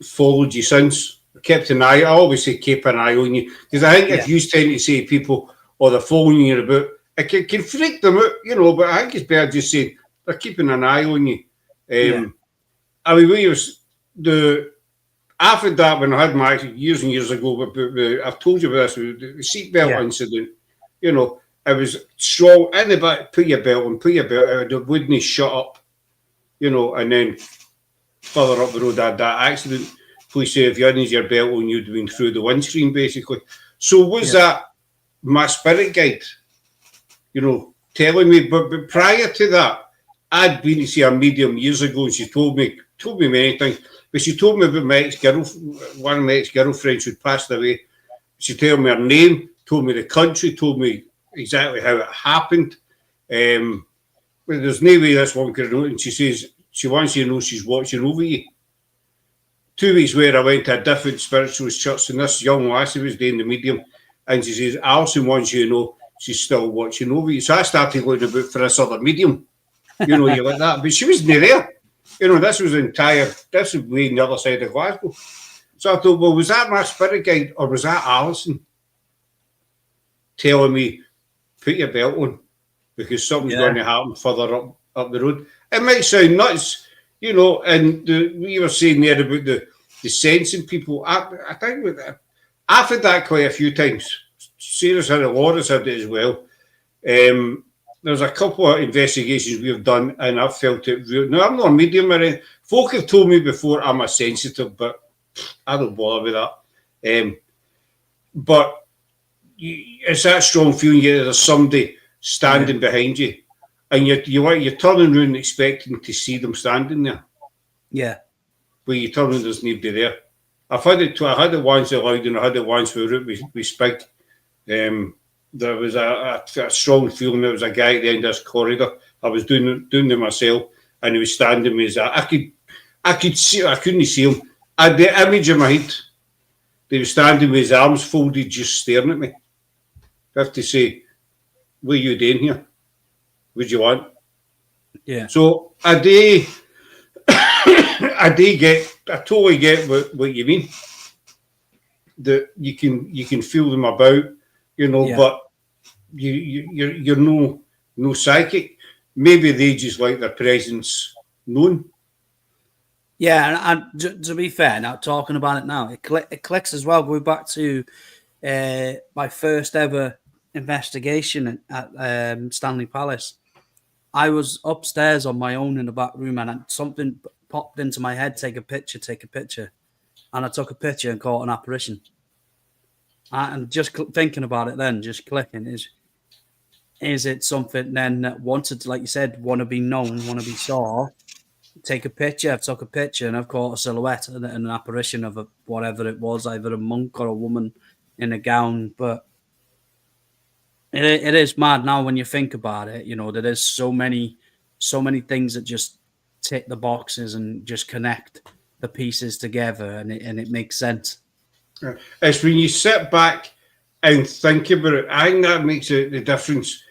followed you since. Kept an eye. I always say keep an eye on you, because I think if you tend to say people, they're following you about, it can freak them out, but I think it's better just saying they're keeping an eye on you. I mean, after that, when I had my accident years and years ago, I've told you about this, the seatbelt incident, it was strong in the back, put your belt on, it wouldn't shut up, and then further up the road, I had that accident. Police say if you hadn't your belt on, you'd been through the windscreen, basically. So was that my spirit guide, telling me? But prior to that, I'd been to see a medium years ago, and she told me many things. But she told me about one of my ex-girlfriends who'd passed away. She told me her name, told me the country, told me exactly how it happened. Well, there's no way this one could know. And she says she wants you to know she's watching over you. 2 weeks later, I went to a different spiritualist church, and this young lassie was doing the medium, and she says, "Alison wants you to know she's still watching over you." So I started looking about for this other medium, you like that. But she wasn't there. This was way on the other side of Glasgow. So I thought, well, was that my spirit guide, or was that Alison telling me, put your belt on, because something's going to happen further up the road? It might sound nuts, and we were saying there about the sensing people. I think I've had that quite a few times. Sarah's had it, Laura's had it as well. There's a couple of investigations we've done, and I've felt it real. Now, I'm not a medium or anything. Folk have told me before I'm a sensitive, but I don't bother with that. But it's that strong feeling there's somebody standing behind you, and you're turning around expecting to see them standing there. Yeah. But you turn around, there's nobody there. I had it once at Loud, and I had it once with Spig. There was a strong feeling. There was a guy at the end of this corridor. I was doing it myself, and he was standing with I could see. I couldn't see him. I had the image in my head. He was standing with his arms folded, just staring at me. have to say, what are you doing here? What do you want? Yeah. So I totally get what you mean. That you can feel them about, Yeah. but you're no psychic. Maybe they just like their presence known. Yeah, and to be fair, now talking about it now, it clicks as well. Going back to my first ever investigation at Stanley Palace, I was upstairs on my own in the back room, and something popped into my head: take a picture, and I took a picture and caught an apparition. And just thinking about it, then just clicking is it something then that wanted to, like you said, want to be known, want to be saw? Take a picture. I've took a picture and I've caught a silhouette and an apparition of whatever it was, either a monk or a woman in a gown. But it is mad now when you think about it. There is so many things that just tick the boxes and just connect the pieces together, and it makes sense. It's when you sit back and think about it. I think that makes the difference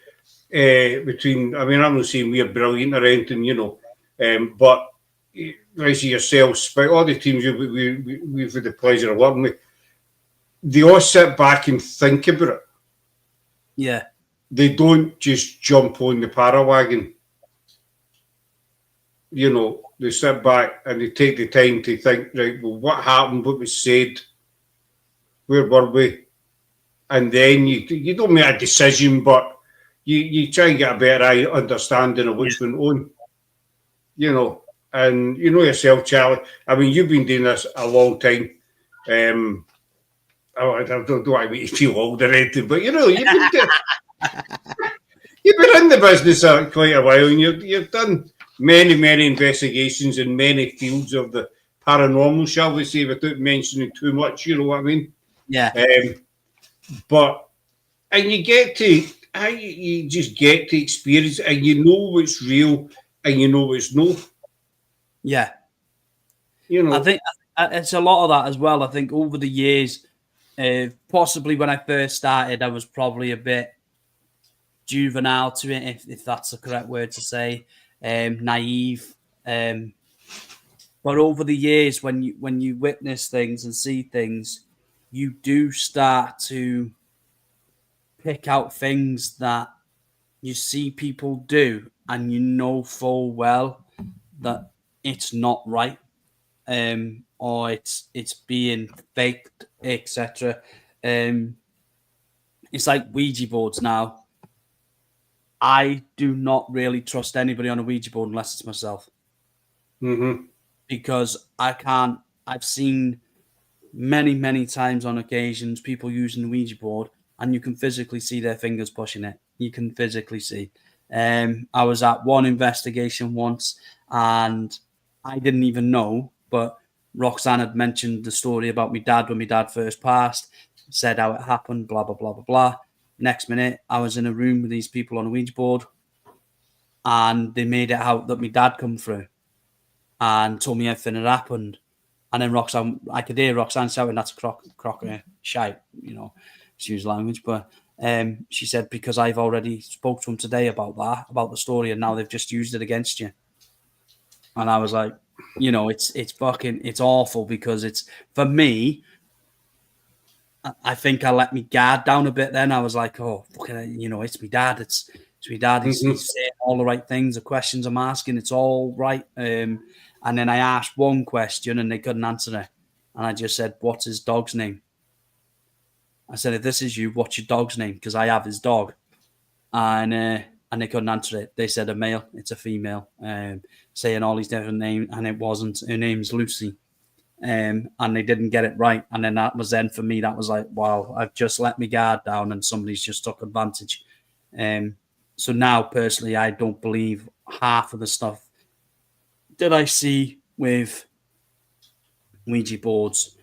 between. I mean, I'm not saying we're brilliant or anything, but like yourself, but all the teams we've had the pleasure of working with, they all sit back and think about it. Yeah. They don't just jump on the parawagon. They sit back and they take the time to think, right, well, what happened, what was said, where were we? And then you don't make a decision, but you try and get a better understanding of what's going on. And you know yourself, Charlie. I mean, you've been doing this a long time. I don't want to feel old or anything, but you've been you've been in the business quite a while, and you've done many investigations in many fields of the paranormal, shall we say, without mentioning too much. You know what I mean? Yeah. And you just get to experience, and you know what's real, and you know what's no. Yeah. I think it's a lot of that as well. I think over the years, possibly when I first started, I was probably a bit juvenile to it, if that's the correct word to say, naive. But over the years, when you witness things and see things, you do start to pick out things that you see people do, and you know full well that it's not right, or it's being faked, etc. It's like Ouija boards now. I do not really trust anybody on a Ouija board unless it's myself. Mm-hmm. Because I can't. I've seen many times on occasions people using the Ouija board, and you can physically see their fingers pushing it. You can physically see. I was at one investigation once, and I didn't even know, but Roxanne had mentioned the story about my dad when my dad first passed, said how it happened, blah, blah, blah, blah, blah. Next minute, I was in a room with these people on a Ouija board, and they made it out that my dad come through and told me everything had happened. And then Roxanne, I could hear Roxanne shouting, "That's a crocker shout," excuse language. But she said, because I've already spoke to him today about the story, and now they've just used it against you. And I was like, it's awful, because it's, for me, I think I let me guard down a bit then. I was like, oh, fucking, it's my dad. It's my dad. He's saying all the right things. The questions I'm asking, it's all right. And then I asked one question and they couldn't answer it. And I just said, what's his dog's name? I said, if this is you, what's your dog's name? Because I have his dog. And they couldn't answer it. They said a male, it's a female, saying all these different names. And it wasn't. Her name's Lucy. And they didn't get it right. And then that was then for me, that was like, wow, I've just let me guard down and somebody's just took advantage. So now, personally, I don't believe half of the stuff that I see with Ouija boards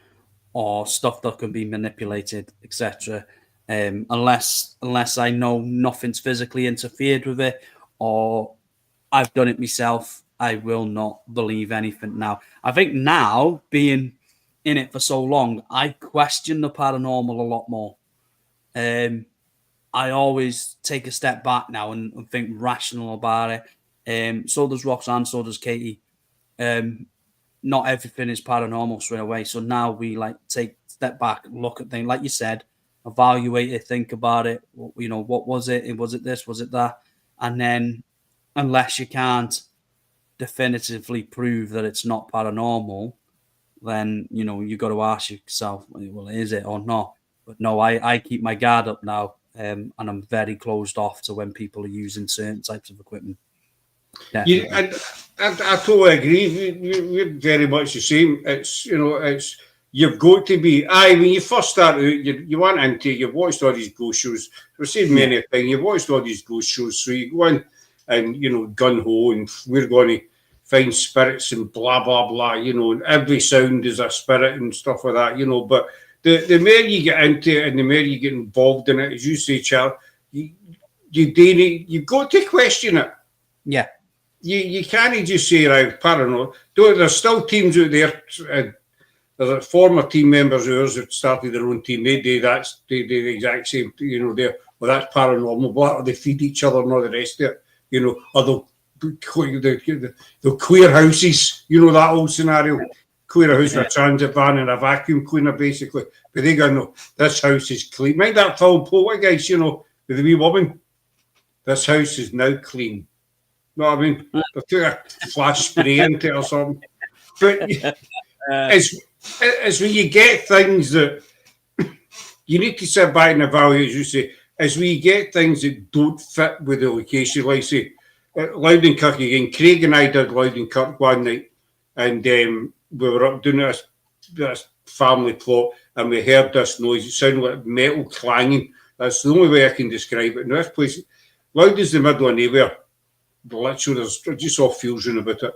or stuff that can be manipulated, etc. Unless I know nothing's physically interfered with it, or I've done it myself, I will not believe anything now. I think now, being in it for so long, I question the paranormal a lot more. I always take a step back now and think rational about it. So does Roxanne, so does Katie. Not everything is paranormal straight away. So now we like take a step back, look at things, like you said, evaluate it, think about it. What was it? Was it this? Was it that? And then, unless you can't definitively prove that it's not paranormal, then you got to ask yourself, well, is it or not? But no, I keep my guard up now, and I'm very closed off to when people are using certain types of equipment. Yeah, I totally agree. We're very much the same. It's you've got to be. When you first start out, you went into it, you've watched all these ghost shows. We've seen many things. You've watched all these ghost shows, so you go in and gun ho, and we're going to find spirits and blah blah blah. And every sound is a spirit and stuff like that. But the more you get into it and the more you get involved in it, as you say, Charles, you've got to question it. Yeah. You can't just say, right, paranormal. There's still teams out there. There's former team members of ours that started their own team. They do the exact same. That's paranormal. But they feed each other and all the rest of it. Or they'll clear houses. That whole scenario. Clear a house with a transit van and a vacuum cleaner, basically. But they go, no, this house is clean. Mind that film Poltergeist, with the wee woman. This house is now clean. You know what I mean? They took a flash spray into it or something. But it's when you get things that you need to sit back and evaluate, as you say, as we get things that don't fit with the location. Like say, Loudon-Kirk again. Craig and I did Loudon-Kirk one night, and we were up doing this family plot, and we heard this noise. It sounded like metal clanging. That's the only way I can describe it. Now, this place, Loudon's the middle of nowhere. Literally, there's just all fusion about it,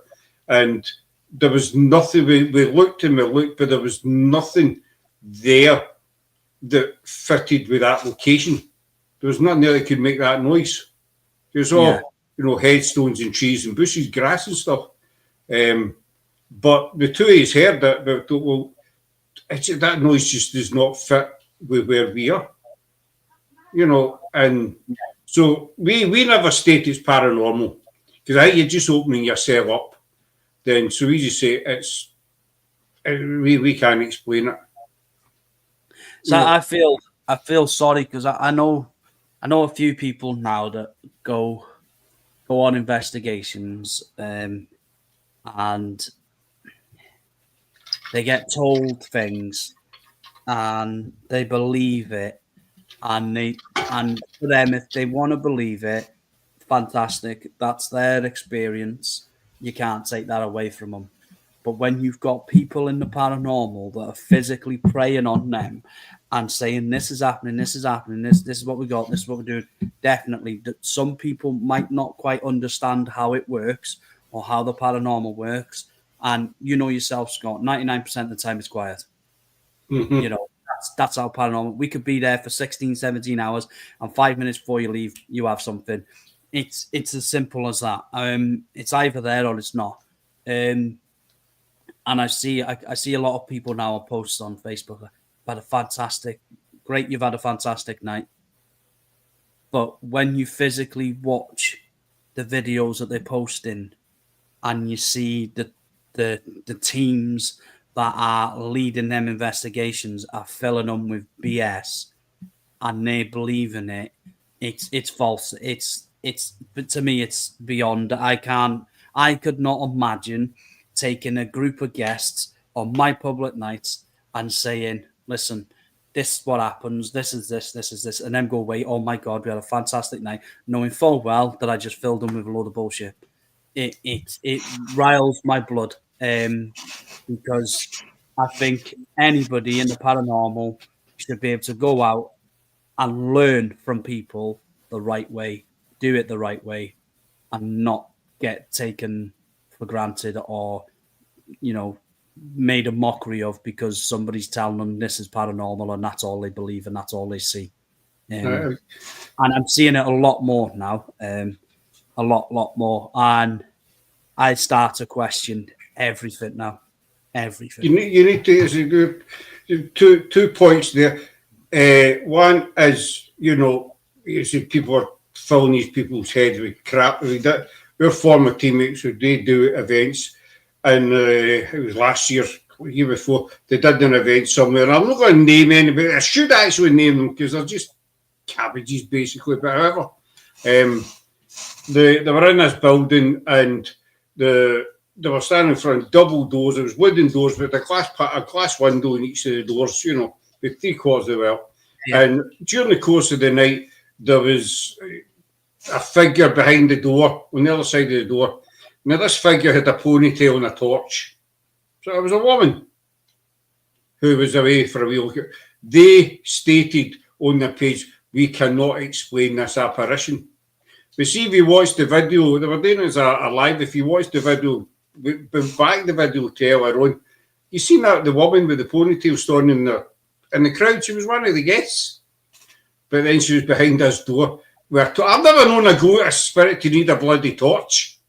and there was nothing. We looked and we looked, but there was nothing there that fitted with that location. There was nothing there that could make that noise. It was all headstones and trees and bushes, grass and stuff. But the two of us heard that. But thought, well, that noise just does not fit with where we are. And so we never state it's paranormal, because I think you're just opening yourself up. Then so we just say we can't explain it. So I feel sorry, because I know a few people now that go on investigations, and they get told things and they believe it. And for them, if they want to believe it, fantastic. That's their experience. You can't take that away from them. But when you've got people in the paranormal that are physically preying on them and saying, this is happening, this is happening, this is what we got, this is what we're doing, definitely that some people might not quite understand how it works or how the paranormal works. And yourself, Scott, 99% of the time it's quiet. Mm-hmm. That's how paranormal. We could be there for 16, 17 hours, and 5 minutes before you leave, you have something. It's as simple as that. It's either there or it's not. And I see a lot of people now post on Facebook. You've had a fantastic night. But when you physically watch the videos that they're posting, and you see the teams that are leading them investigations are filling them with BS, and they believe in it, it's false. But to me, it's beyond. I could not imagine taking a group of guests on my public nights and saying, listen, this is what happens, this is this, and then go away, oh my God, we had a fantastic night, knowing full well that I just filled them with a load of bullshit. It riles my blood. Because I think anybody in the paranormal should be able to go out and learn from people the right way, do it the right way, and not get taken for granted or, made a mockery of because somebody's telling them this is paranormal and that's all they believe and that's all they see. And I'm seeing it a lot more now, a lot more. And I start to question everything now. Everything. You need to 2 points there. One is, you see people are filling these people's heads with crap. Our former teammates, who they do events, and it was last year, year before, they did an event somewhere. And I'm not going to name anybody. I should actually name them because they're just cabbages, basically. But however, they were in this building and they were standing in front of double doors. It was wooden doors with a glass window in each of the doors, you know, with 3/4 of the well. Yeah. And during the course of the night, there was a figure behind the door, on the other side of the door. Now, this figure had a ponytail and a torch. So it was a woman who was away for a wee. They stated on the page, we cannot explain this apparition. But see, if you watch the video, they were doing it as a live. If you watch the video, back the video to earlier on, you seen that the woman with the ponytail standing in the crowd. She was one of the guests, but then she was behind this door. I've never known a spirit to need a bloody torch.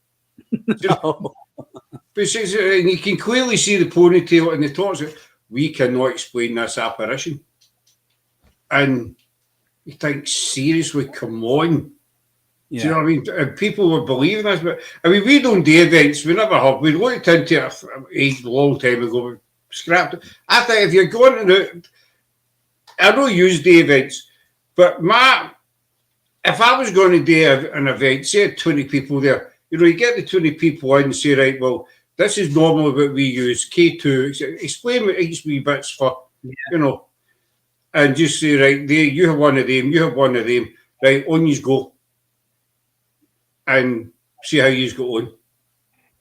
No. But and you can clearly see the ponytail and the torch. We cannot explain this apparition. And you think, seriously, come on. Yeah. Do you know what I mean? And people were believing this, but I mean, we don't do events. We never have. We looked into it a long time ago. We scrapped it. I think if you're going to I don't use the events, but if I was going to do an event, say 20 people there, you know, you get the 20 people in and say, right, well, this is normally what we use, K2, explain what each wee bit's for, you know, and just say, right, you have one of them, you have one of them, right, on you go. And see how you go on.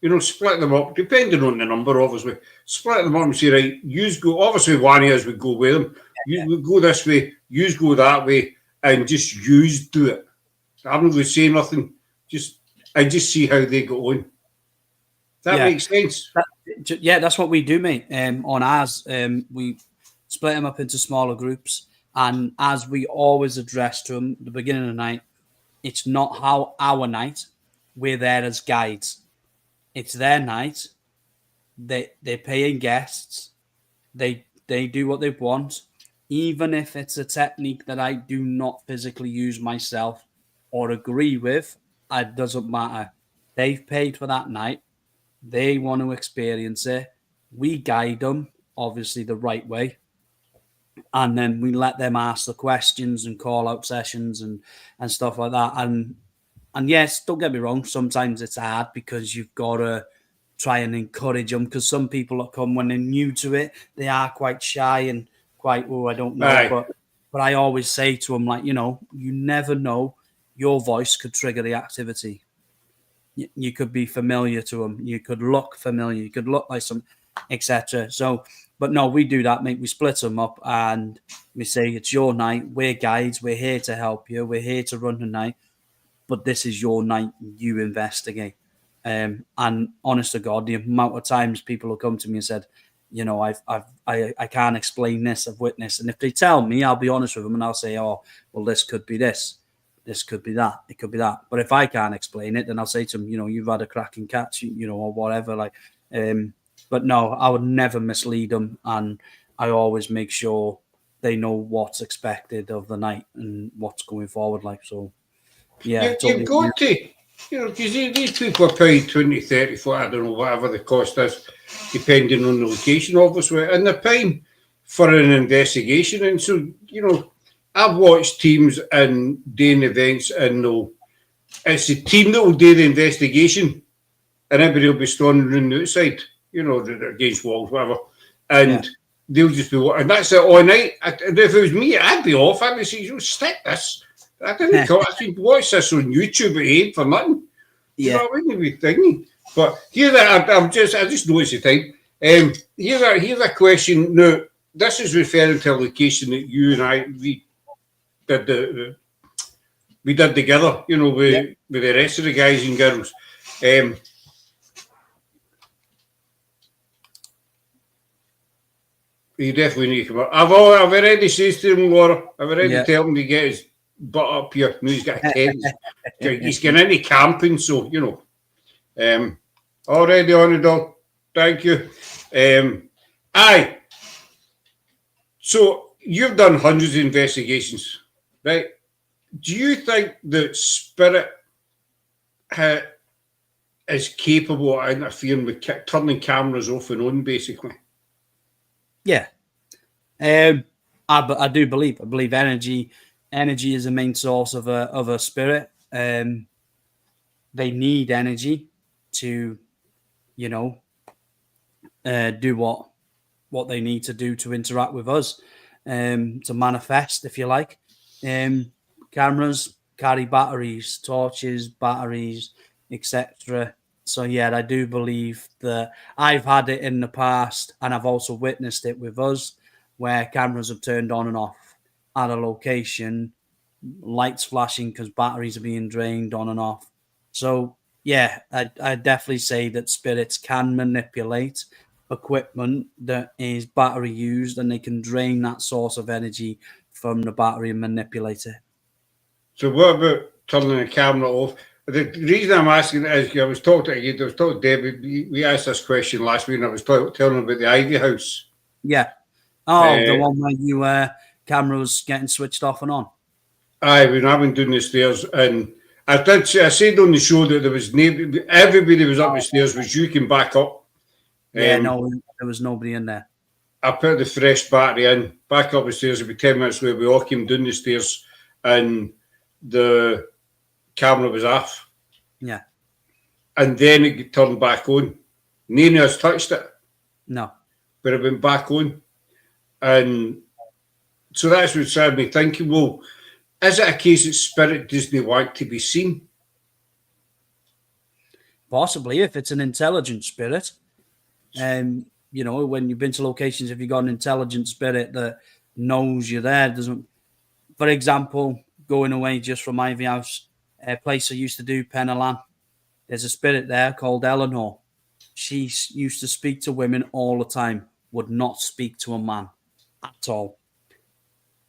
You know, split them up, depending on the number, obviously. Split them up and say, right, you go. Obviously, one of us would go with them. You go this way, you go that way, and just do it. I'm not going to say nothing. Just see how they go on. That makes sense. That's what we do, mate. On ours, we split them up into smaller groups, and as we always address to them at the beginning of the night, it's not our night. We're there as guides. It's their night. They're paying guests. They do what they want. Even if it's a technique that I do not physically use myself or agree with, it doesn't matter. They've paid for that night. They want to experience it. We guide them, obviously, the right way. And then we let them ask the questions and call out sessions and stuff like that. And yes, don't get me wrong, sometimes it's hard because you've got to try and encourage them, because some people that come when they're new to it, they are quite shy and quite, I don't know. Right. But I always say to them, like, you know, you never know, your voice could trigger the activity. You could be familiar to them. You could look familiar. You could look like some, etc. So, but no, we do that, mate. We split them up and we say, it's your night. We're guides. We're here to help you. We're here to run the night. But this is your night. You investigate. And honest to God, the amount of times people will come to me and said, you know, I can't explain this. I've witnessed. And if they tell me, I'll be honest with them and I'll say, oh, well, this could be this. This could be that. It could be that. But if I can't explain it, then I'll say to them, you know, you've had a cracking catch, you know, or whatever. Like, but no, I would never mislead them. And I always make sure they know what's expected of the night and what's going forward. Like, so, yeah. You've got to, you know, because these people are paying 20, 30, 40, I don't know, whatever the cost is, depending on the location, obviously. And they're paying for an investigation. And so, you know, I've watched teams and doing events, and it's the team that will do the investigation, and everybody will be standing around the outside, you know, against walls, whatever, and they'll just be, and that's it all night. And if it was me, I'd be off. I'd be saying, you know, stick this. I didn't I should watch this on YouTube at 8 for nothing. You know, I wouldn't be thinking. But here, I just noticed the time. Here's a question. Now, this is referring to a location that you and I we did together, you know, with the rest of the guys and girls. You definitely need to come up. I've already said to him, Laura, I've already told him to get his butt up here. No, he's got a tent. He's getting into camping, so, you know. Already on the dog. Thank you. Aye. So, you've done hundreds of investigations, right? Do you think that spirit is capable of interfering with turning cameras off and on, basically? Yeah. I do believe. I believe energy is a main source of a spirit. They need energy to, you know, do what they need to do to interact with us, to manifest, if you like. Cameras carry batteries, torches, batteries, etc. So yeah, I do believe that I've had it in the past, and I've also witnessed it with us, where cameras have turned on and off at a location, lights flashing because batteries are being drained on and off. So yeah, I definitely say that spirits can manipulate equipment that is battery used, and they can drain that source of energy from the battery and manipulate it. So what about turning the camera off? The reason I'm asking is I was talking to David. We asked this question last week, and I was telling him about the Ivy House. Yeah. Oh, the one where you camera was getting switched off and on. Aye, when I've been doing the stairs, and I said on the show that there was everybody was up the stairs, was you can back up. Yeah, no, there was nobody in there. I put the fresh battery in, back up the stairs. It'd be 10 minutes later. We all came down the stairs, and the camera was off. Yeah. And then it turned back on. None of us touched it. No. But it went back on. And so that's what started me thinking, well, is it a case that spirit doesn't want to be seen? Possibly, if it's an intelligent spirit. You know, when you've been to locations, if you've got an intelligent spirit that knows you're there, doesn't, for example, going away just from Ivy House, a place I used to do Penalan, there's a spirit there called Eleanor. She used to speak to women all the time, would not speak to a man at all.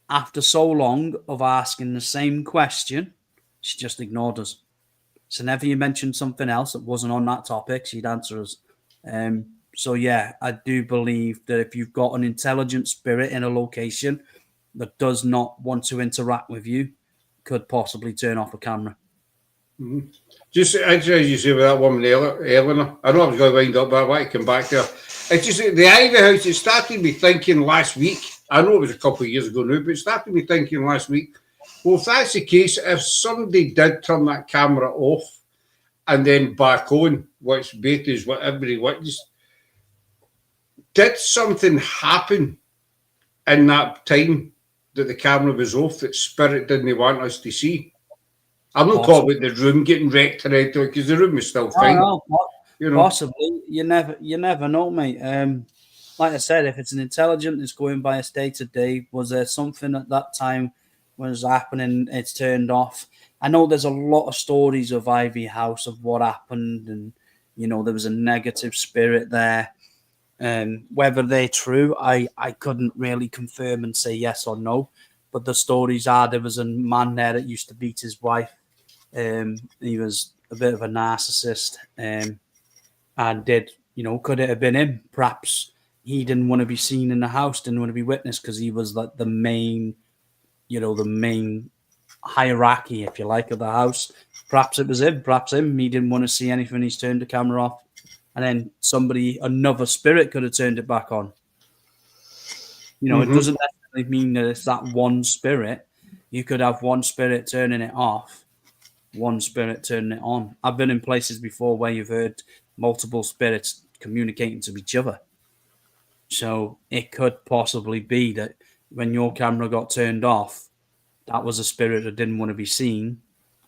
After so long of asking the same question, she just ignored us. So whenever you mentioned something else that wasn't on that topic, she'd answer us. So yeah, I do believe that if you've got an intelligent spirit in a location that does not want to interact with you, could possibly turn off a camera. Mm-hmm. Just as you say with that woman, Eleanor, I know I was going to wind up, but I want to come back there. It's just the Ivy House, it started me thinking last week. I know it was a couple of years ago now, but it started me thinking last week, well, if that's the case, if somebody did turn that camera off and then back on, which beta is what everybody witnessed, did something happen in that time that the camera was off that spirit didn't want us to see? I'm not talking about the room getting wrecked tonight because the room is still fine. No, you know, possibly. You never know, mate. Like I said, if it's an intelligent, it's going by a state of day. Was there something at that time was happening? It's turned off. I know there's a lot of stories of Ivy House of what happened, and you know there was a negative spirit there. Whether they're true, I couldn't really confirm and say yes or no. But the stories are there was a man there that used to beat his wife. He was a bit of a narcissist, and could it have been him? Perhaps he didn't want to be seen in the house, didn't want to be witnessed because he was like the main hierarchy, if you like, of the house. Perhaps it was him. Perhaps him. He didn't want to see anything. He's turned the camera off, and then another spirit, could have turned it back on. It doesn't necessarily mean that it's that one spirit. You could have one spirit turning it off, one spirit turning it on. I've been in places before where you've heard multiple spirits communicating to each other. So it could possibly be that when your camera got turned off, that was a spirit that didn't want to be seen,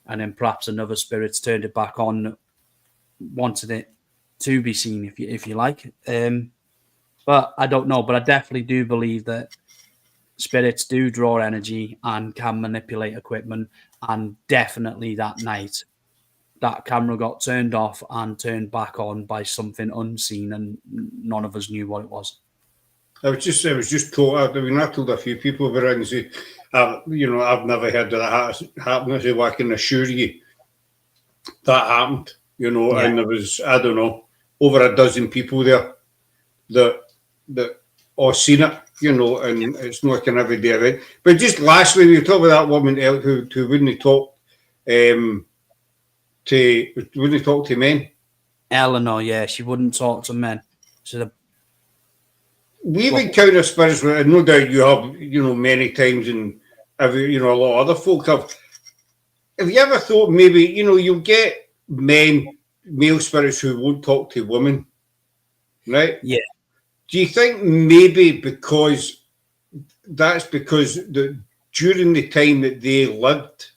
and then perhaps another spirit's turned it back on that wanted it to be seen, if you like. But I don't know. But I definitely do believe that spirits do draw energy and can manipulate equipment. And definitely that night, that camera got turned off and turned back on by something unseen, and none of us knew what it was. I was just told. I told a few people about it and say, I've never heard of that happening. I say, well, I can assure you that happened. And there was, I don't know, over a dozen people there that all seen it. you know, and it's not an everyday event. But just lastly, you talk about that woman who wouldn't talk to men. Eleanor, yeah, she wouldn't talk to men. So We've encountered spirits, and no doubt you have, you know, many times, and every, you know, a lot of other folk have. Have you ever thought maybe, you know, you'll get male spirits who won't talk to women, right? Yeah. Do you think maybe because during the time that they lived,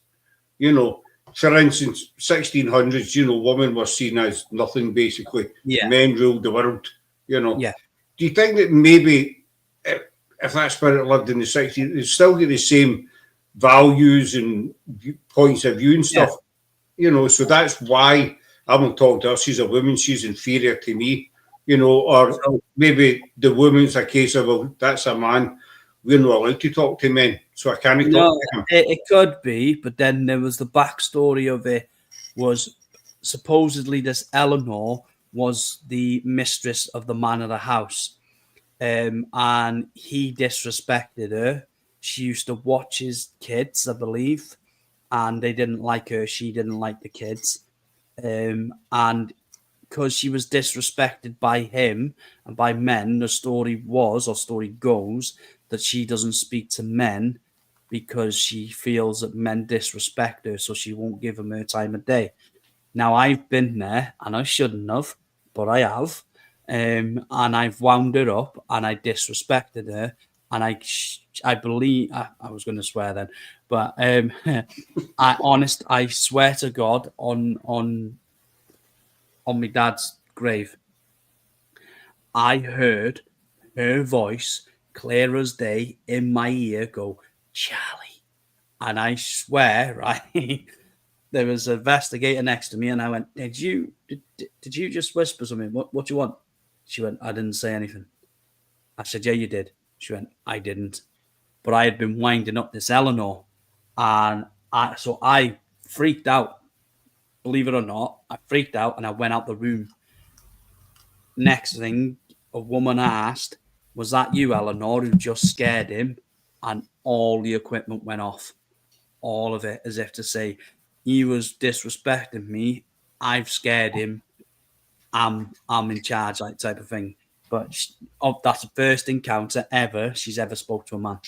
you know, for instance, 1600s, you know, women were seen as nothing basically. Yeah. Men ruled the world, you know. Yeah. Do you think that maybe if that spirit lived in the 60s, they'd still get the same values and points of view and stuff? You know, so that's why I won't talk to her. She's a woman, she's inferior to me, you know, or maybe the woman's a case of, well, that's a man, we're not allowed to talk to men, so I can't talk to him. It could be, but then there was the backstory of it was supposedly this Eleanor was the mistress of the man of the house, and he disrespected her. She used to watch his kids, I believe, and they didn't like her. She didn't like the kids. And because she was disrespected by him and by men, the story goes that she doesn't speak to men because she feels that men disrespect her, so she won't give them her time of day. Now, I've been there, and I shouldn't have, but I have. And I've wound her up, and I disrespected her, and I believe I was going to swear then, but I swear to God on my dad's grave, I heard her voice clear as day in my ear go, Charlie, and I swear, right, there was an investigator next to me, and I went, did you just whisper something? What do you want? She went, I didn't say anything. I said, yeah, you did. She went, I didn't. But I had been winding up this Eleanor, and I freaked out. Believe it or not, I freaked out, and I went out the room. Next thing, a woman asked, was that you, Eleanor, who just scared him? And all the equipment went off. All of it, as if to say, he was disrespecting me. I've scared him. I'm in charge, like type of thing. But that's the first encounter ever she's ever spoke to a man.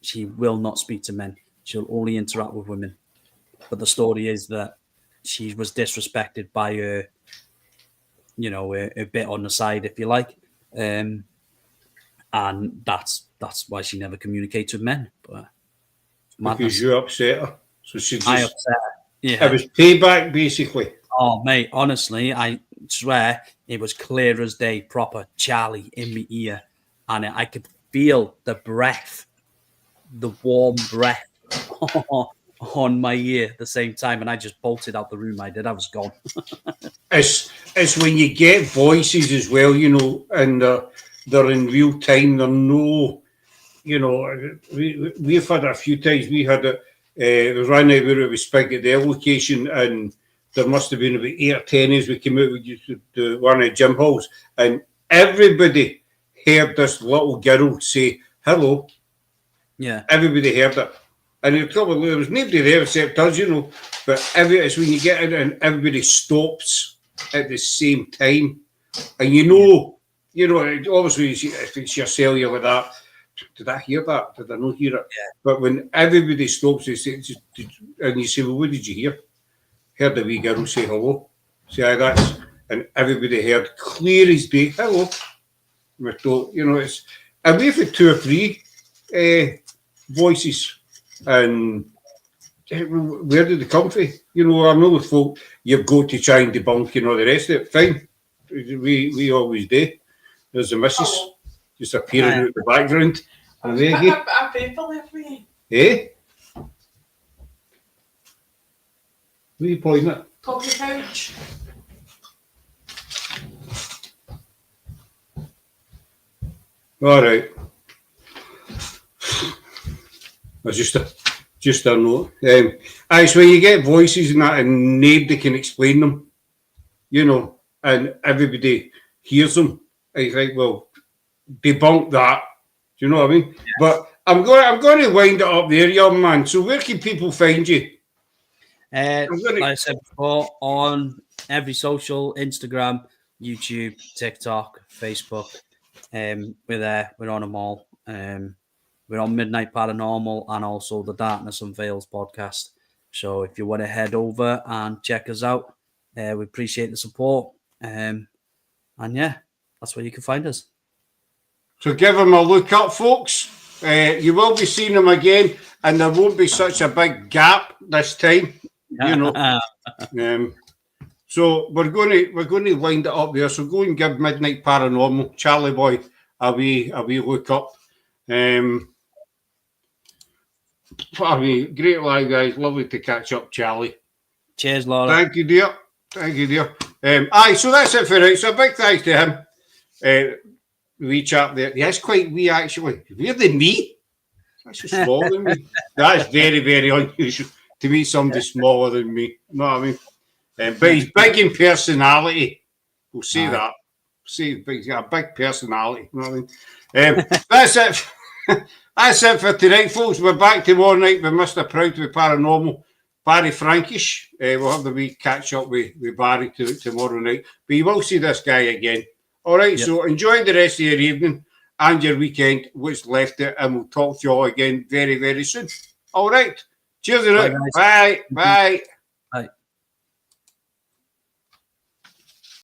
She will not speak to men. She'll only interact with women. But the story is that she was disrespected by her, you know, a bit on the side, if you like. And that's why she never communicates with men. But because you upset her. So she just, I upset her. Yeah. It was payback, basically. Oh, mate, honestly, I swear it was clear as day, proper Charlie in my ear. And I could feel the breath, the warm breath on my ear at the same time. And I just bolted out the room. I was gone. It's when you get voices as well, you know, and they're in real time. They're no, you know, we've had it a few times. We had it. It was right now where it was Spig at their location, and there must have been about 8 or 10 as we came out to one of the gym halls, and everybody heard this little girl say hello. Yeah. Everybody heard it. And there was nobody there except us, you know. But it's when you get in and everybody stops at the same time. And you know, obviously if it's yourself, you're like that. Did I hear that? Did I not hear it? Yeah. But when everybody stops, and you say, well, what did you hear? Heard the wee girl say hello. Say, aye, that's, and everybody heard clear as day, hello. You know, and we've had 2 or 3 voices, and where did they come from? You know, I know with folk, you've got to try and debunk, you know, the rest of it. Fine. We always do. There's the missus just appearing out the background. And there you go. A paper there for you. Eh? Where are you pointing at? Top of the couch. All right. That's just a note. So when you get voices and that, and nobody can explain them, you know, and everybody hears them, I think, well, debunk that, you know what I mean? Yeah. But I'm going to wind it up there, young man. So where can people find you? Like I said before, on every social, Instagram, YouTube, TikTok, Facebook. We're there. We're on them all. We're on Midnight Paranormal and also the Darkness Unveils podcast. So if you want to head over and check us out, we appreciate the support. And yeah, that's where you can find us. So give them a look up, folks. You will be seeing them again, and there won't be such a big gap this time. You know. So we're going to wind it up there. So go and give Midnight Paranormal, Charlie Boy, a wee look up. Great live, guys. Lovely to catch up, Charlie. Cheers, Laura. Thank you, dear. So that's it for it. So a big thanks to him. Wee chap there. Yes, quite wee, actually. Weirder than me. That's just smaller than me. That's very, very unusual to meet somebody smaller than me. You know what I mean? But he's big in personality. We'll say that. He's got a big personality. You know what I mean? That's it. That's it for tonight, folks. We're back tomorrow night with Mr. Proud to be Paranormal, Barry Frankish. We'll have the wee catch up with Barry tomorrow night. But you will see this guy again. All right, So enjoy the rest of your evening and your weekend, what's left it, and we'll talk to you all again very, very soon. All right. Cheers. Bye. Bye.